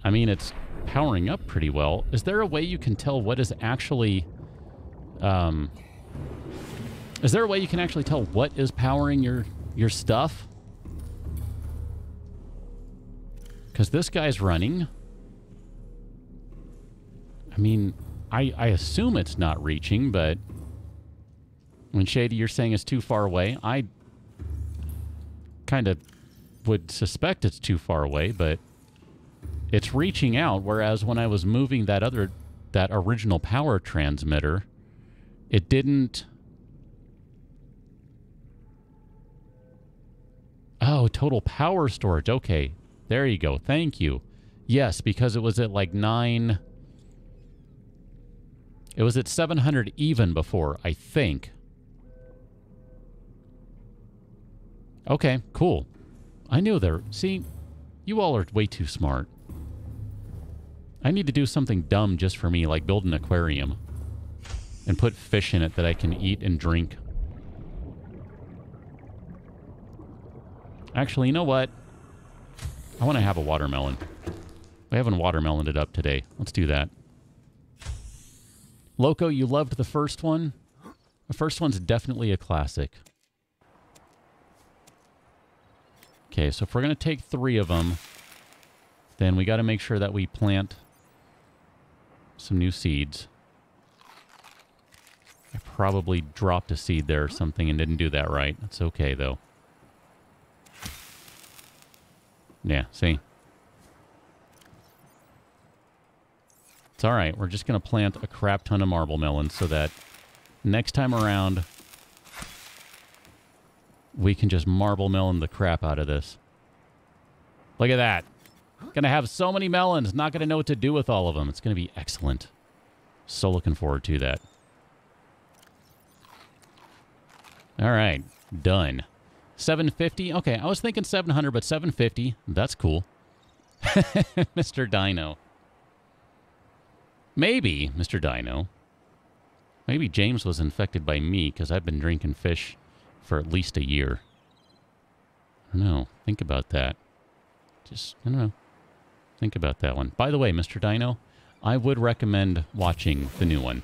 I mean, it's powering up pretty well. Is there a way you can tell what is actually... is there a way you can actually tell what is powering your stuff? Because this guy's running. I mean, I assume it's not reaching, but when Shady, you're saying it's too far away, I kind of would suspect it's too far away, but it's reaching out, whereas when I was moving that original power transmitter, it didn't... Oh, total power storage. Okay, there you go. Thank you. Yes, because it was at like 9... It was at 700 even before, I think. Okay, cool. I knew there... See, you all are way too smart. I need to do something dumb just for me, like build an aquarium. And put fish in it that I can eat and drink. Actually, you know what? I want to have a watermelon. We haven't watermeloned it up today. Let's do that. Loco, you loved the first one? The first one's definitely a classic. Okay, so if we're going to take 3 of them, then we got to make sure that we plant some new seeds. I probably dropped a seed there or something and didn't do that right. That's okay, though. Yeah, see? It's all right. We're just going to plant a crap ton of marble melons so that next time around, we can just marble melon the crap out of this. Look at that. Going to have so many melons, not going to know what to do with all of them. It's going to be excellent. So looking forward to that. All right. Done. 750. Okay, I was thinking 700, but 750. That's cool. Mr. Dino. Maybe, Mr. Dino. Maybe James was infected by me because I've been drinking fish for at least a year. I don't know. Think about that. Just, I don't know. Think about that one. By the way, Mr. Dino, I would recommend watching the new one.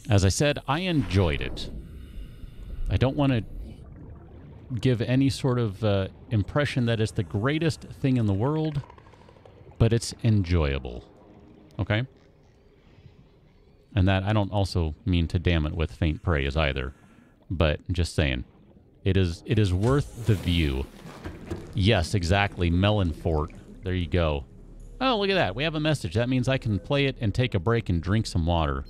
As I said, I enjoyed it. I don't want to give any sort of impression that it's the greatest thing in the world, but it's enjoyable. Okay? And that I don't also mean to damn it with faint praise either. But just saying. It is worth the view. Yes, exactly. Melon Fort. There you go. Oh, look at that. We have a message. That means I can play it and take a break and drink some water.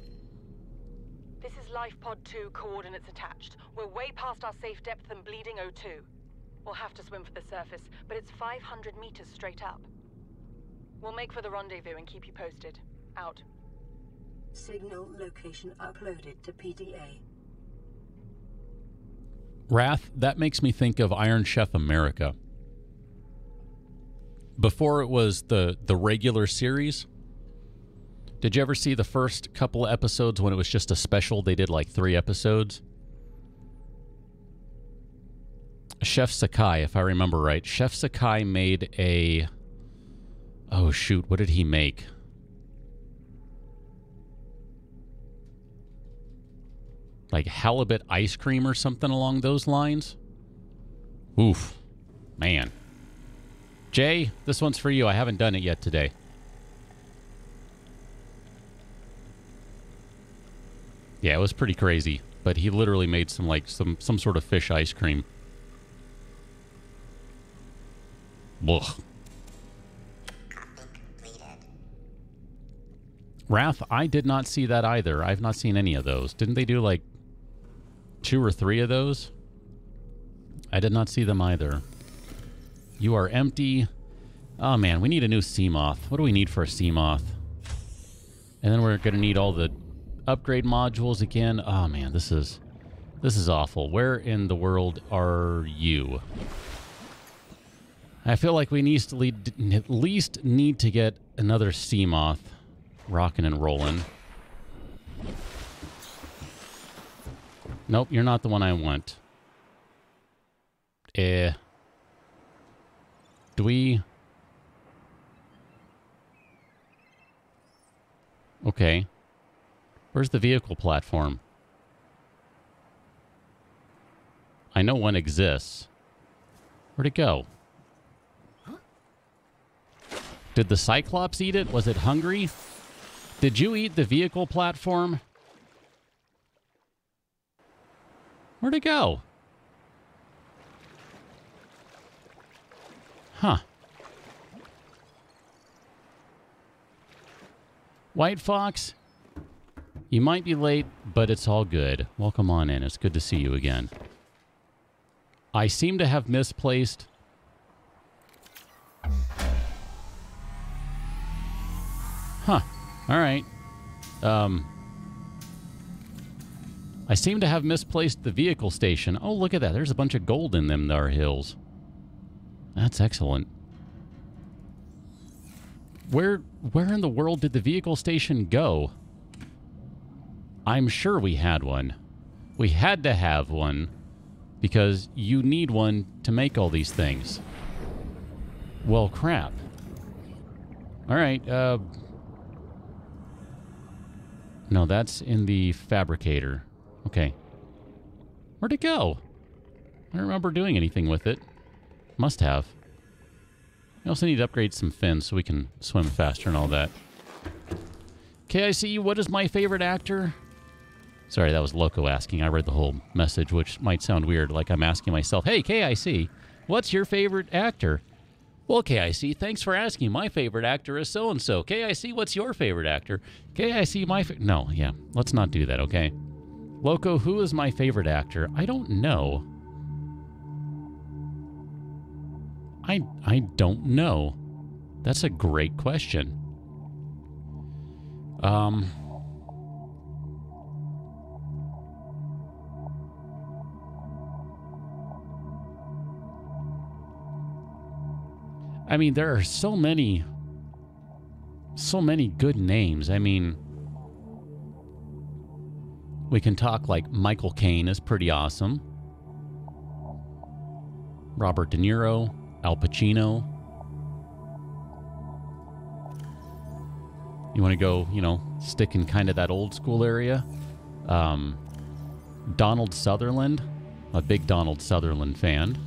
This is Life Pod 2, coordinates attached. We're way past our safe depth and bleeding O2. We'll have to swim for the surface, but it's 500 meters straight up. We'll make for the rendezvous and keep you posted. Out. Signal location uploaded to PDA. Wrath, that makes me think of Iron Chef America. before it was the regular series. Did you ever see the first couple episodes when it was just a special? They did like 3 episodes. Chef Sakai, if I remember right. Chef Sakai made a... Oh, shoot. What did he make? Like halibut ice cream or something along those lines? Oof. Man. Jay, this one's for you. I haven't done it yet today. Yeah, it was pretty crazy. But he literally made some, like, some sort of fish ice cream. Ugh. Wrath, I did not see that either. I've not seen any of those. Didn't they do like 2 or 3 of those? I did not see them either. You are empty. Oh man, we need a new sea moth. What do we need for a sea moth? And then we're going to need all the upgrade modules again. Oh man, this is awful. Where in the world are you? I feel like we at least need to get another sea moth rocking and rolling. Nope, you're not the one I want. Do we... Okay. Where's the vehicle platform? I know one exists. Where'd it go? Did the Cyclops eat it? Was it hungry? Did you eat the vehicle platform? Where'd it go? Huh. White Fox, you might be late, but it's all good. Welcome on in. It's good to see you again. I seem to have misplaced... Huh. All right. I seem to have misplaced the vehicle station. Oh, look at that. There's a bunch of gold in them there hills. That's excellent. Where in the world did the vehicle station go? I'm sure we had one. We had to have one because you need one to make all these things. Well, crap. All right, no, that's in the fabricator. Okay. Where'd it go? I don't remember doing anything with it. Must have. We also need to upgrade some fins so we can swim faster and all that. KIC, what is my favorite actor? Sorry, that was Loco asking. I read the whole message, which might sound weird, like I'm asking myself, hey, KIC, what's your favorite actor? Well, KIC, thanks for asking. My favorite actor is so-and-so. KIC, what's your favorite actor? KIC, no, yeah, let's not do that, okay? Loco, who is my favorite actor? I don't know. I don't know. That's a great question. I mean, there are so many good names. I mean, we can talk like Michael Caine is pretty awesome. Robert De Niro, Al Pacino. You want to go, you know, stick in kind of that old school area? Donald Sutherland. I'm a big Donald Sutherland fan.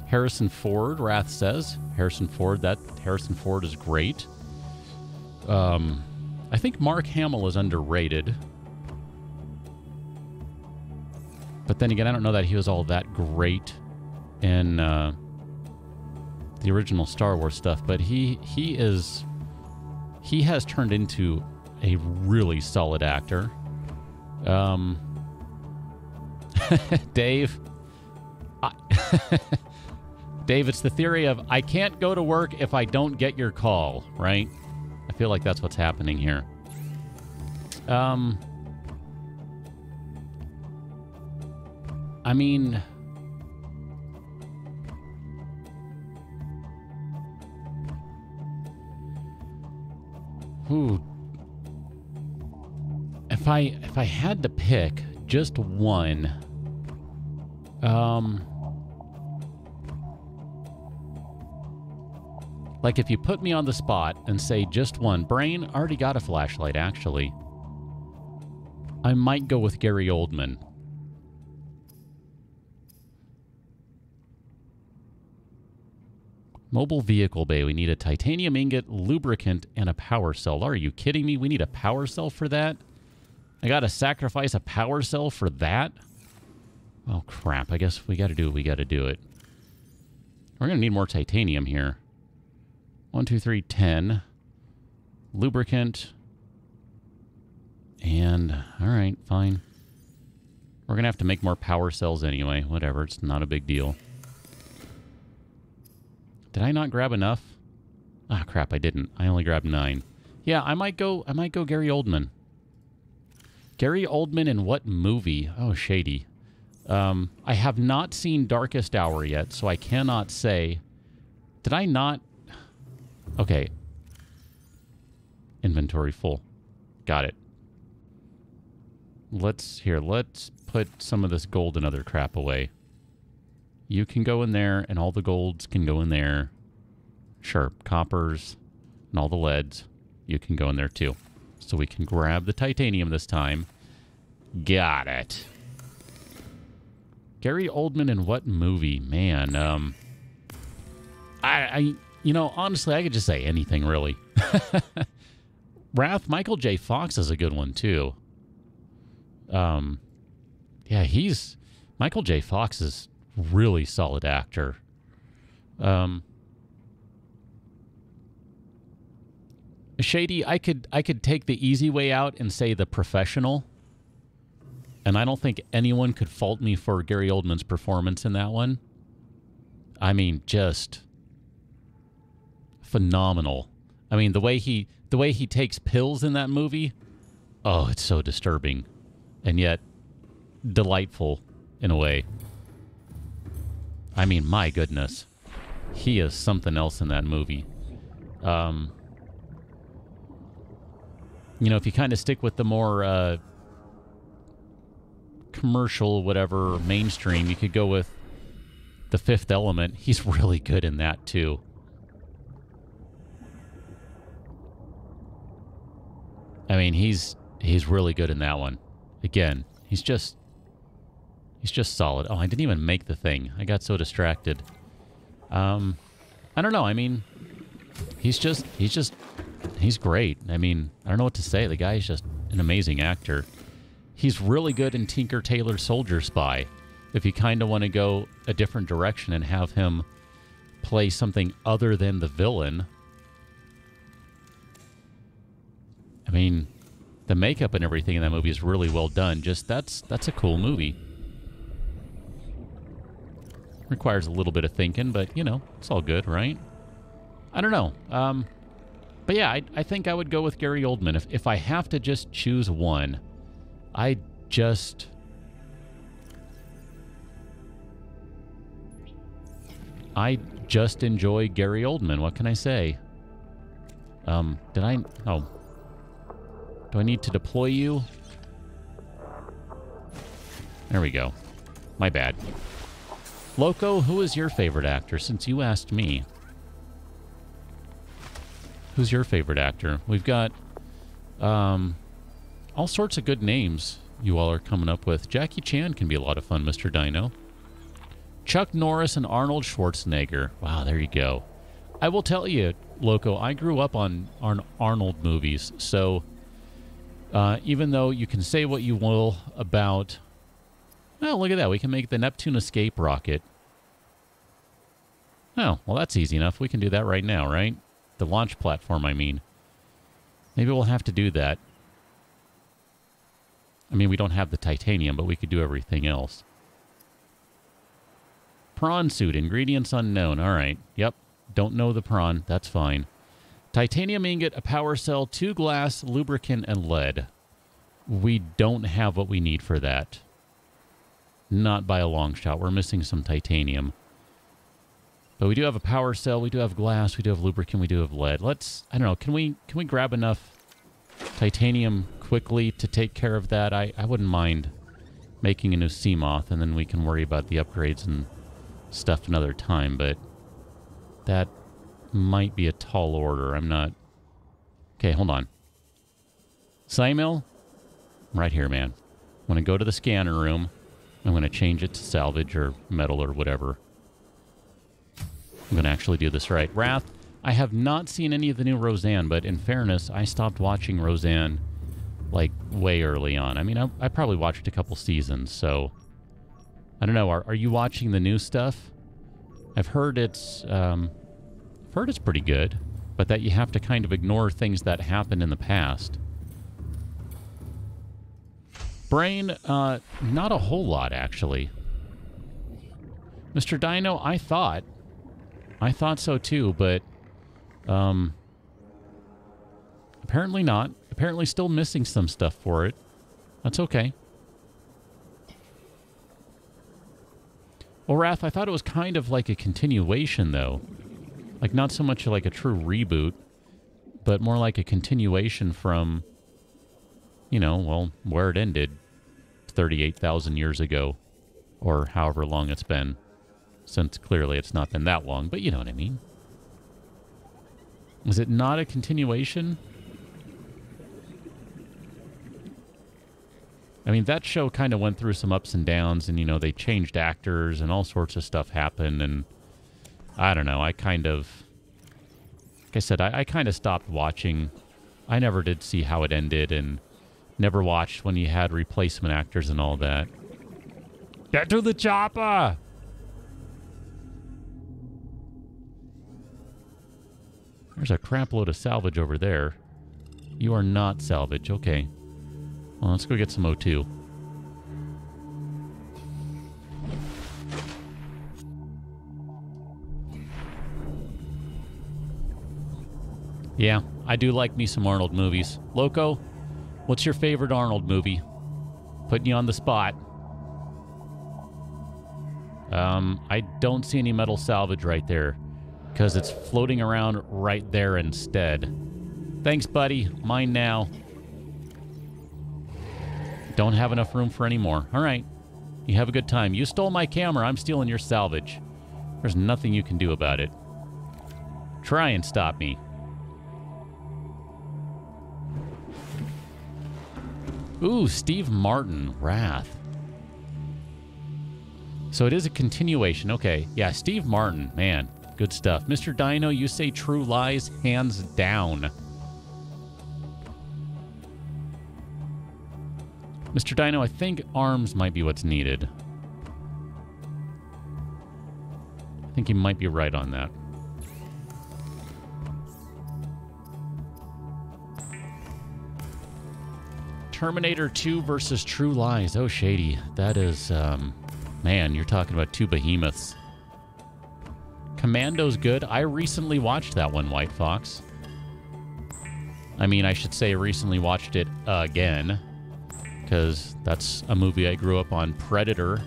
Harrison Ford, Wrath says. Harrison Ford is great. I think Mark Hamill is underrated. But then again, I don't know that he was all that great in the original Star Wars stuff. But he has turned into a really solid actor. Dave... Dave, it's the theory of I can't go to work if I don't get your call, right? I feel like that's what's happening here. I mean... Ooh. If I had to pick just one, like if you put me on the spot and say just one, Brain already got a flashlight actually. I might go with Gary Oldman. Mobile vehicle bay. We need a titanium ingot, lubricant, and a power cell. Are you kidding me? We need a power cell for that? I gotta sacrifice a power cell for that? Oh, crap. I guess we gotta do what we gotta do it. We're gonna need more titanium here. 1, 2, 3, 10. Lubricant. And, alright, fine. We're gonna have to make more power cells anyway. Whatever, it's not a big deal. Did I not grab enough? Ah, crap, I didn't. I only grabbed 9. Yeah, I might go Gary Oldman. Gary Oldman in what movie? Oh, shady. I have not seen Darkest Hour yet, so I cannot say. Did I not? Okay. Inventory full. Got it. Let's put some of this gold and other crap away. You can go in there, and all the golds can go in there. Sure, coppers and all the leads, you can go in there too. So we can grab the titanium this time. Got it. Gary Oldman in what movie? Man, you know, honestly, I could just say anything, really. Wrath, Michael J. Fox is a good one, too. Yeah, Michael J. Fox is really solid actor. Shady, I could take the easy way out and say The Professional. And I don't think anyone could fault me for Gary Oldman's performance in that one. I mean, just phenomenal. I mean, the way he takes pills in that movie, oh, it's so disturbing. And yet delightful in a way. I mean, my goodness. He is something else in that movie. You know, if you kind of stick with the more commercial, whatever, mainstream, you could go with The Fifth Element. He's really good in that, too. I mean, he's really good in that one. Again, he's just solid. Oh, I didn't even make the thing. I got so distracted. I don't know. I mean, he's great. I mean, I don't know what to say. The guy is just an amazing actor. He's really good in Tinker Tailor Soldier Spy. If you kind of want to go a different direction and have him play something other than the villain. I mean, the makeup and everything in that movie is really well done. Just that's a cool movie. Requires a little bit of thinking, but, you know, it's all good, right? I don't know. But yeah, I think I would go with Gary Oldman. If I have to just choose one, I just enjoy Gary Oldman. What can I say? Oh. Do I need to deploy you? There we go. My bad. Loco, who is your favorite actor? Since you asked me. Who's your favorite actor? We've got all sorts of good names you all are coming up with. Jackie Chan can be a lot of fun, Mr. Dino. Chuck Norris and Arnold Schwarzenegger. Wow, there you go. I will tell you, Loco, I grew up on Arnold movies, so even though you can say what you will about... Oh, look at that. We can make the Neptune escape rocket. Oh, well, that's easy enough. We can do that right now, right? The launch platform, I mean. Maybe we'll have to do that. I mean, we don't have the titanium, but we could do everything else. Prawn suit, ingredients unknown. All right. Yep. Don't know the prawn. That's fine. Titanium ingot, a power cell, 2 glass, lubricant, and lead. We don't have what we need for that. Not by a long shot. We're missing some titanium. But we do have a power cell, we do have glass, we do have lubricant, we do have lead. Let's, I don't know, can we grab enough titanium quickly to take care of that, I wouldn't mind making a new sea moth, and then we can worry about the upgrades and stuff another time, but that might be a tall order. I'm not... Okay, hold on. Simil? Right here, man. I'm going to go to the scanner room. I'm going to change it to salvage or metal or whatever. I'm going to actually do this right. Wrath, I have not seen any of the new Roseanne, but in fairness, I stopped watching Roseanne like way early on. I mean, I probably watched a couple seasons, so I don't know. Are you watching the new stuff? I've heard it's pretty good, but that you have to kind of ignore things that happened in the past. Brain, not a whole lot, actually. Mr. Dino, I thought so too, but apparently not. Apparently still missing some stuff for it. That's okay. Well, Wrath, I thought it was kind of like a continuation, though. Like, not so much like a true reboot, but more like a continuation from, you know, well, where it ended 38,000 years ago, or however long it's been, since clearly it's not been that long, but you know what I mean. Was it not a continuation? I mean, that show kind of went through some ups and downs, and, you know, they changed actors, and all sorts of stuff happened, and I don't know, I kind of... Like I said, I kind of stopped watching. I never did see how it ended, and never watched when you had replacement actors and all that. Get to the chopper! There's a crap load of salvage over there. You are not salvage, okay. Well, let's go get some O2. Yeah, I do like me some Arnold movies. Loco, what's your favorite Arnold movie? Putting you on the spot. I don't see any metal salvage right there, because it's floating around right there instead. Thanks, buddy. Mine now. Don't have enough room for any more. All right. You have a good time. You stole my camera. I'm stealing your salvage. There's nothing you can do about it. Try and stop me. Ooh, Steve Martin. Wrath. So it is a continuation. Okay. Yeah, Steve Martin. Man, good stuff. Mr. Dino, you say True Lies, hands down. Mr. Dino, I think arms might be what's needed. I think you might be right on that. Terminator 2 versus True Lies. Oh, shady. That is, man, you're talking about two behemoths. Commando's good. I recently watched that one, White Fox. I mean, I should say recently watched it again, because that's a movie I grew up on. Predator.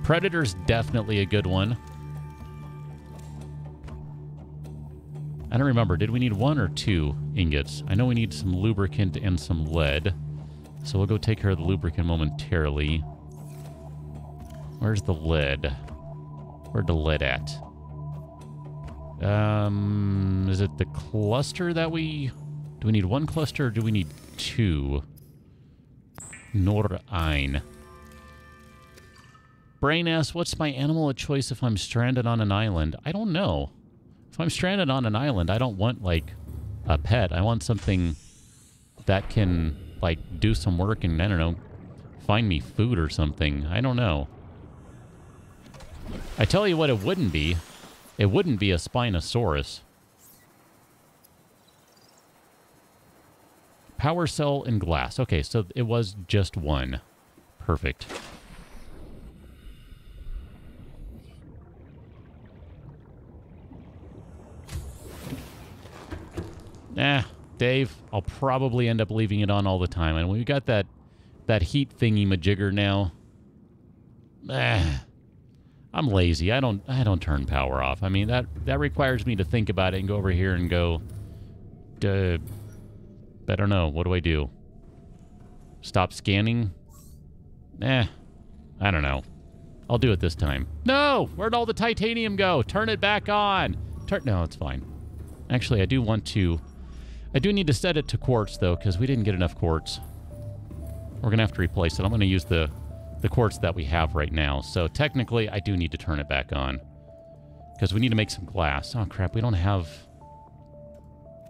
Predator's definitely a good one. I don't remember. Did we need 1 or 2 ingots? I know we need some lubricant and some lead. So we'll go take care of the lubricant momentarily. Where's the lead? Where'd the lead at? Is it the cluster that we... Do we need 1 cluster or do we need 2? Nor ein. Brain asks, what's my animal of choice if I'm stranded on an island? I don't know. If I'm stranded on an island, I don't want, like, a pet. I want something that can, like, do some work and, I don't know, find me food or something. I don't know. I tell you what it wouldn't be. It wouldn't be a Spinosaurus. Power cell and glass. Okay, so it was just 1. Perfect. Dave, I'll probably end up leaving it on all the time. And we've got that heat thingy majigger now. I'm lazy. I don't turn power off. I mean, that requires me to think about it and go over here and go, I don't know. What do I do? Stop scanning? I don't know. I'll do it this time. No! Where'd all the titanium go? Turn it back on! No, it's fine. Actually, I do need to set it to quartz, though, because we didn't get enough quartz. We're going to have to replace it. I'm going to use the quartz that we have right now. So, technically, I do need to turn it back on. Because we need to make some glass. Oh, crap. We don't have...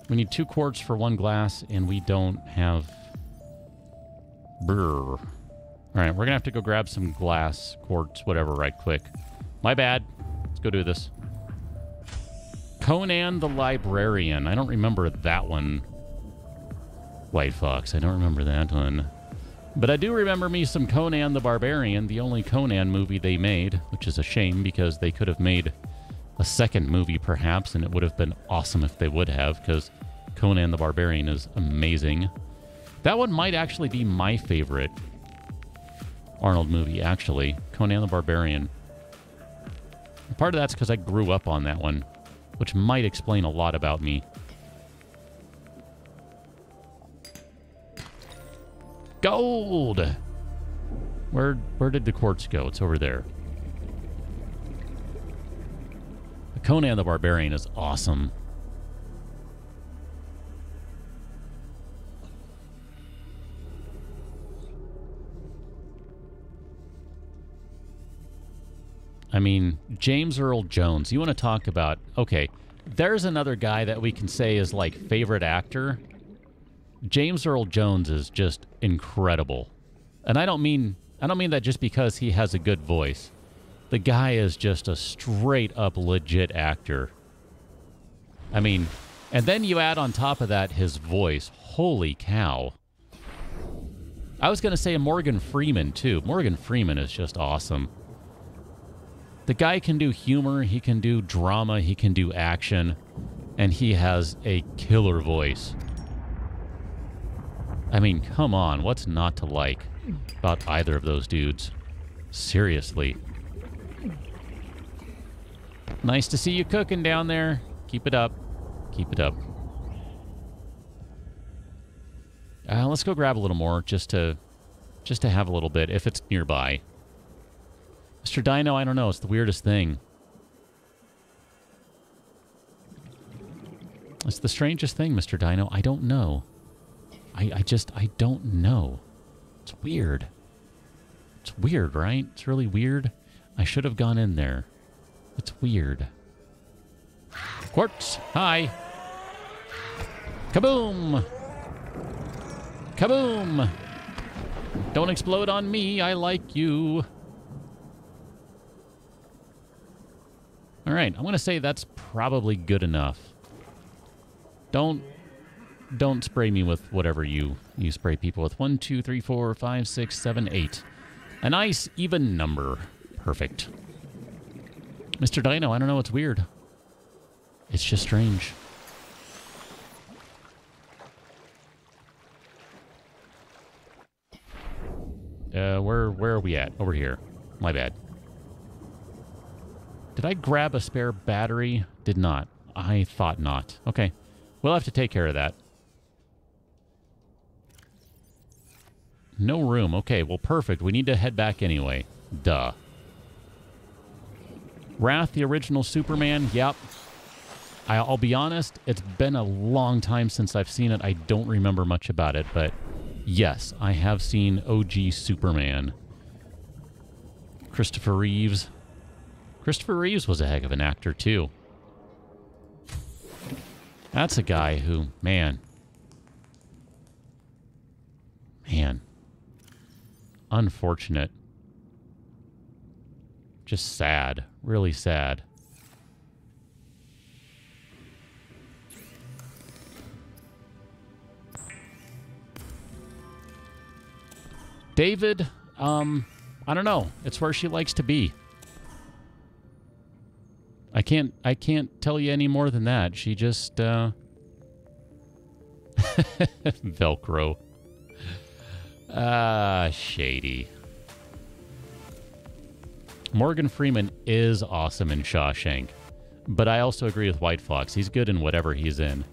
We need 2 quartz for 1 glass, and we don't have... Brr. Alright, we're going to have to go grab some glass, quartz, whatever, right quick. My bad. Let's go do this. Conan the Librarian. I don't remember that one. White Fox. I don't remember that one. But I do remember me some Conan the Barbarian, the only Conan movie they made, which is a shame because they could have made a second movie perhaps, and it would have been awesome if they would have, because Conan the Barbarian is amazing. That one might actually be my favorite Arnold movie, actually. Conan the Barbarian. Part of that's because I grew up on that one, which might explain a lot about me. Gold! Where did the quartz go? It's over there. Conan the Barbarian is awesome. I mean, James Earl Jones. You want to talk about... Okay, there's another guy that we can say is like favorite actor. James Earl Jones is just incredible. And I don't mean that just because he has a good voice. The guy is just a straight up legit actor. I mean, and then you add on top of that his voice. Holy cow. I was going to say Morgan Freeman too. Morgan Freeman is just awesome. The guy can do humor, he can do drama, he can do action, and he has a killer voice. I mean, come on, what's not to like about either of those dudes? Seriously. Nice to see you cooking down there. Keep it up. Keep it up. Let's go grab a little more just to have a little bit, if it's nearby. Mr. Dino, I don't know. It's the weirdest thing. It's the strangest thing, Mr. Dino. I don't know. I don't know. It's weird. It's weird, right? It's really weird. I should have gone in there. It's weird. Quartz, hi. Kaboom! Kaboom! Don't explode on me. I like you. All right, I'm going to say that's probably good enough. Don't spray me with whatever you spray people with. 1, 2, 3, 4, 5, 6, 7, 8. A nice even number. Perfect. Mr. Dino, I don't know, it's weird. It's just strange. Where are we at? Over here. My bad. Did I grab a spare battery? Did not. I thought not. Okay. We'll have to take care of that. No room. Okay, well, perfect. We need to head back anyway. Duh. Wrath, the original Superman? Yep. I'll be honest, it's been a long time since I've seen it. I don't remember much about it, but yes, I have seen OG Superman. Christopher Reeves. Christopher Reeves was a heck of an actor, too. That's a guy who, man. Unfortunate. Just sad. Really sad. David, I don't know. It's where she likes to be. I can't tell you any more than that. She just, Velcro. Shady. Morgan Freeman is awesome in Shawshank, but I also agree with White Fox. He's good in whatever he's in.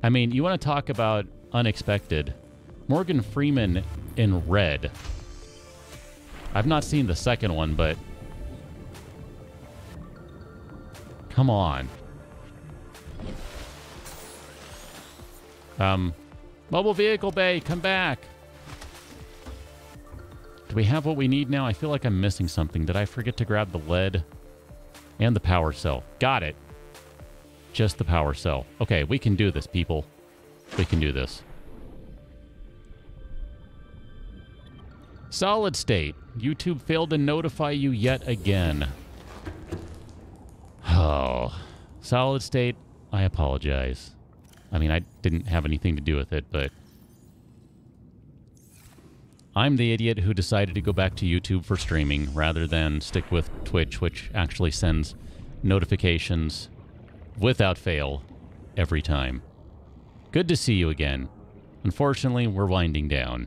I mean, you want to talk about unexpected. Morgan Freeman in Red. I've not seen the second one, but come on. Mobile vehicle bay, come back. Do we have what we need now? I feel like I'm missing something. Did I forget to grab the lead and the power cell? Got it. Just the power cell. Okay, we can do this, people. We can do this. Solid state. YouTube failed to notify you yet again. Oh. Solid state, I apologize. I mean, I didn't have anything to do with it, but I'm the idiot who decided to go back to YouTube for streaming rather than stick with Twitch, which actually sends notifications without fail every time. Good to see you again. Unfortunately, we're winding down.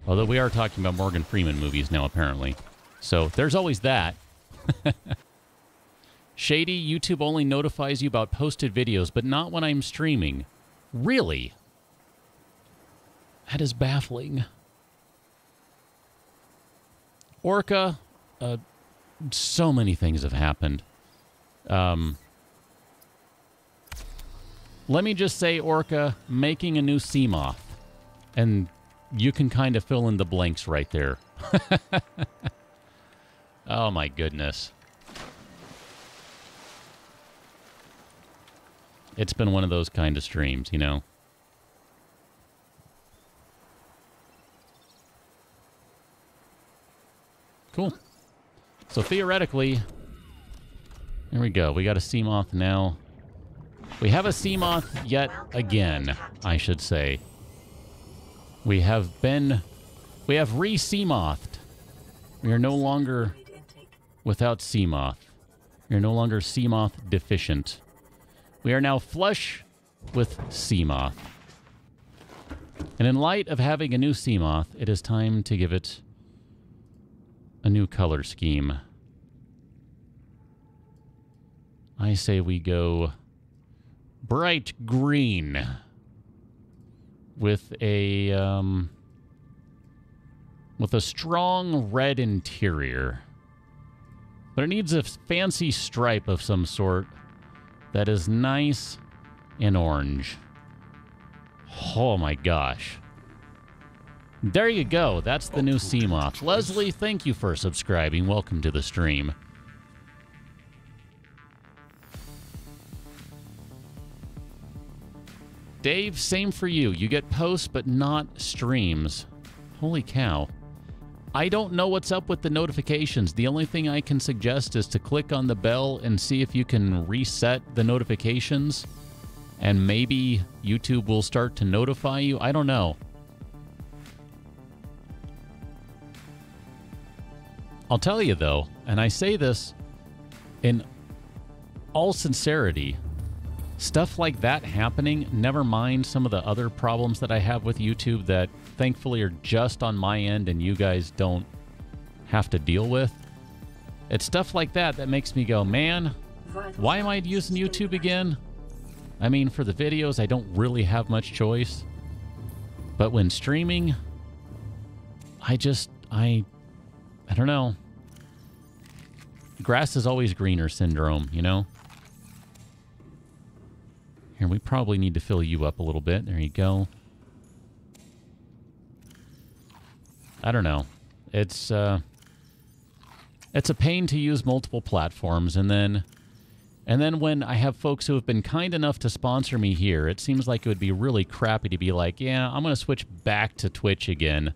Although we are talking about Morgan Freeman movies now, apparently. So there's always that. Shady, YouTube only notifies you about posted videos, but not when I'm streaming. Really? That is baffling. Orca, so many things have happened. Let me just say, Orca, making a new Seamoth. And you can kind of fill in the blanks right there. Oh my goodness. It's been one of those kind of streams, you know. Cool. So theoretically, there we go. We got a Seamoth now. We have a Seamoth yet again, I should say. We have re-Seamothed. We are no longer without Seamoth. We are no longer Seamoth deficient. We are now flush with Seamoth. And in light of having a new Seamoth, it is time to give it a new color scheme. I say we go bright green with a strong red interior. But it needs a fancy stripe of some sort that is nice and orange. Oh my gosh. There you go. That's the new Seamoth. Leslie, thank you for subscribing. Welcome to the stream. Dave, same for you. You get posts, but not streams. Holy cow. I don't know what's up with the notifications. The only thing I can suggest is to click on the bell and see if you can reset the notifications. And maybe YouTube will start to notify you. I don't know. I'll tell you, though, and I say this in all sincerity, stuff like that happening, never mind some of the other problems that I have with YouTube that thankfully are just on my end and you guys don't have to deal with. It's stuff like that that makes me go, man, why am I using YouTube again? I mean, for the videos, I don't really have much choice. But when streaming, I don't know. Grass is always greener syndrome, you know? Here, we probably need to fill you up a little bit. There you go. I don't know. It's a pain to use multiple platforms, and then when I have folks who have been kind enough to sponsor me here, it seems like it would be really crappy to be like, yeah, I'm going to switch back to Twitch again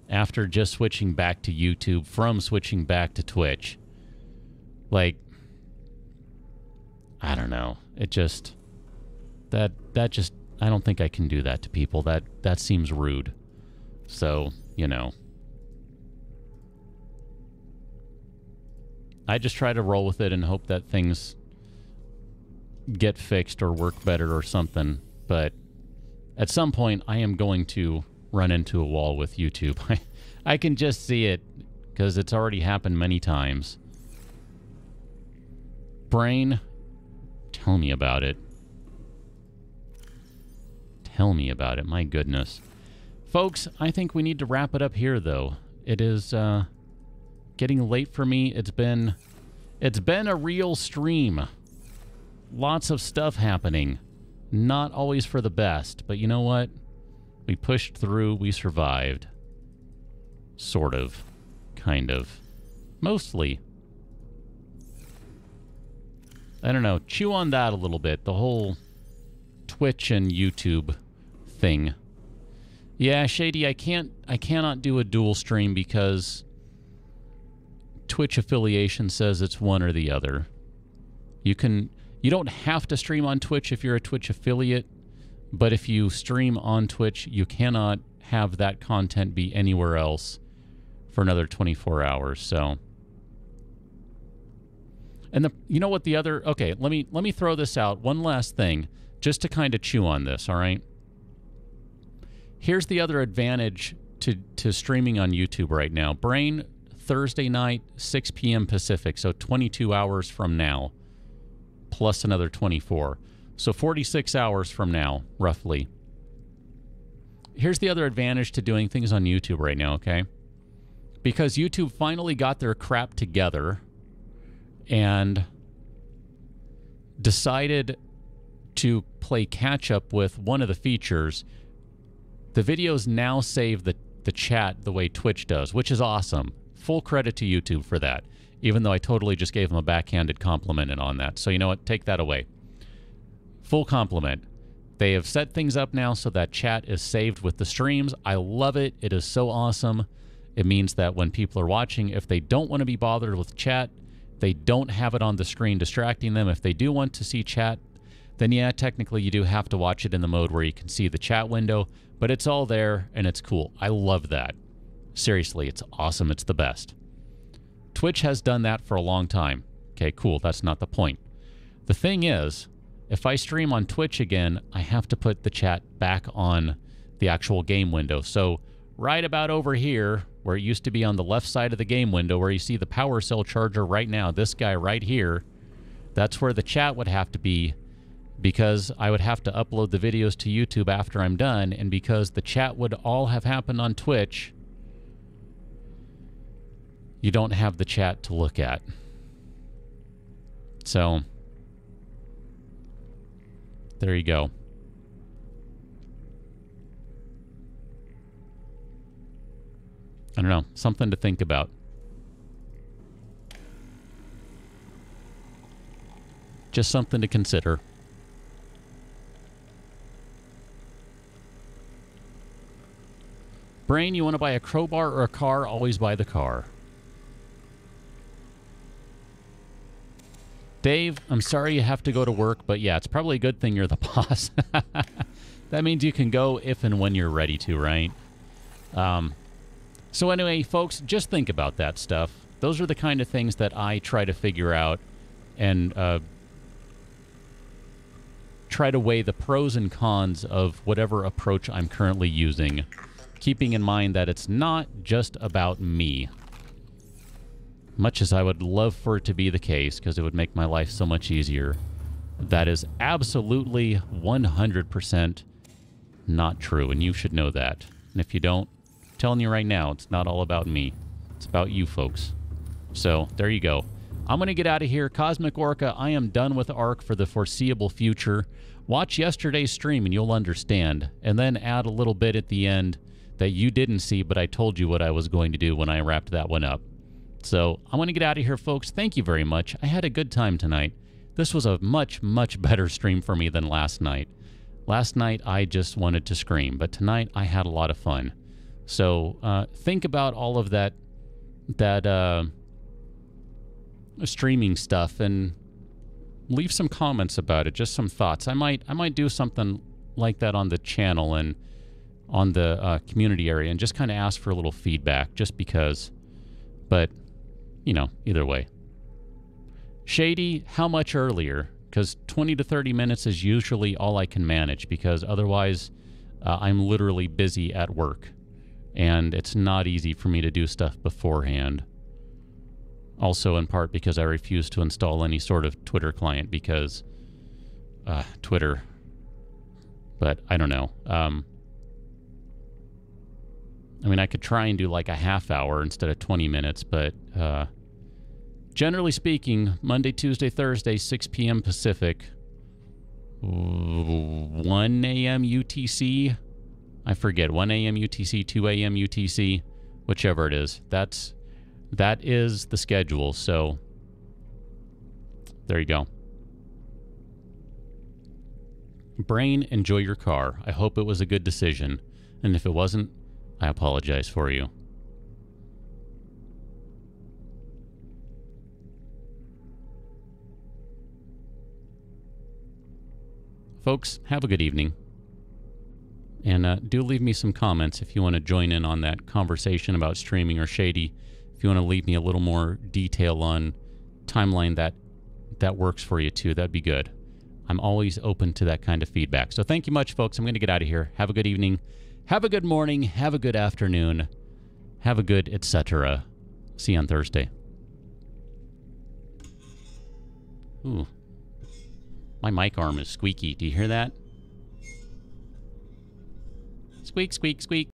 after just switching back to YouTube from switching back to Twitch. Like, I don't know. It just... That just... I don't think I can do that to people. That seems rude. So, you know. I just try to roll with it and hope that things get fixed or work better or something. But at some point, I am going to run into a wall with YouTube. I can just see it because it's already happened many times. Brain, tell me about it. Tell me about it, my goodness. Folks, I think we need to wrap it up here, though. It is getting late for me. It's been a real stream. Lots of stuff happening. Not always for the best, but you know what? We pushed through, we survived. Sort of. Kind of. Mostly. I don't know. Chew on that a little bit. The whole Twitch and YouTube thing. Yeah, Shady, I cannot do a dual stream because Twitch affiliation says it's one or the other. You don't have to stream on Twitch if you're a Twitch affiliate, but if you stream on Twitch, you cannot have that content be anywhere else for another 24 hours. So, and you know what the other? Okay, let me throw this out. One last thing, just to kind of chew on this. All right. Here's the other advantage to streaming on YouTube right now. Brain, Thursday night, 6 p.m. Pacific, so 22 hours from now, plus another 24. So 46 hours from now, roughly. Here's the other advantage to doing things on YouTube right now, okay? Because YouTube finally got their crap together and decided to play catch-up with one of the features. The videos now save the chat the way Twitch does, which is awesome. Full credit to YouTube for that, even though I totally just gave them a backhanded compliment on that. So you know what? Take that away. Full compliment. They have set things up now so that chat is saved with the streams. I love it. It is so awesome. It means that when people are watching, if they don't want to be bothered with chat, they don't have it on the screen distracting them. If they do want to see chat, then yeah, technically you do have to watch it in the mode where you can see the chat window, but it's all there and it's cool. I love that. Seriously, it's awesome. It's the best. Twitch has done that for a long time. Okay, cool. That's not the point. The thing is, if I stream on Twitch again, I have to put the chat back on the actual game window. So right about over here, where it used to be on the left side of the game window, where you see the power cell charger right now, this guy right here, that's where the chat would have to be, because I would have to upload the videos to YouTube after I'm done, and because the chat would all have happened on Twitch, you don't have the chat to look at. So, there you go. I don't know, something to think about. Just something to consider. Brain, you want to buy a crowbar or a car? Always buy the car. Dave, I'm sorry you have to go to work, but yeah, it's probably a good thing you're the boss. That means you can go if and when you're ready to, right? So anyway, folks, just think about that stuff. Those are the kind of things that I try to figure out and try to weigh the pros and cons of whatever approach I'm currently using, keeping in mind that it's not just about me. Much as I would love for it to be the case, because it would make my life so much easier, that is absolutely 100% not true, and you should know that. And if you don't, I'm telling you right now, it's not all about me. It's about you folks. So, there you go. I'm going to get out of here. Cosmic Orca, I am done with ARK for the foreseeable future. Watch yesterday's stream and you'll understand. And then add a little bit at the end that you didn't see, but I told you what I was going to do when I wrapped that one up. So, I'm going to get out of here, folks. Thank you very much. I had a good time tonight. This was a much, much better stream for me than last night. Last night, I just wanted to scream, but tonight, I had a lot of fun. So, think about all of that streaming stuff and leave some comments about it, just some thoughts. I might do something like that on the channel and on the community area and just kind of ask for a little feedback, just because. But, you know, either way. Shady, how much earlier? Because 20 to 30 minutes is usually all I can manage, because otherwise I'm literally busy at work. And it's not easy for me to do stuff beforehand. Also in part because I refuse to install any sort of Twitter client because Twitter. But I don't know. I mean, I could try and do like a half hour instead of 20 minutes, but generally speaking, Monday, Tuesday, Thursday, 6 p.m. Pacific, 1 a.m. UTC. I forget, 1 a.m. UTC, 2 a.m. UTC, whichever it is. That is the schedule, so there you go. Brain, enjoy your car. I hope it was a good decision, and if it wasn't, I apologize for you. Folks, have a good evening. And do leave me some comments if you want to join in on that conversation about streaming or Shady. If you want to leave me a little more detail on timeline that works for you too, that'd be good. I'm always open to that kind of feedback. So thank you much, folks. I'm going to get out of here. Have a good evening. Have a good morning. Have a good afternoon. Have a good etc. See you on Thursday. Ooh. My mic arm is squeaky. Do you hear that? Squeak, squeak, squeak.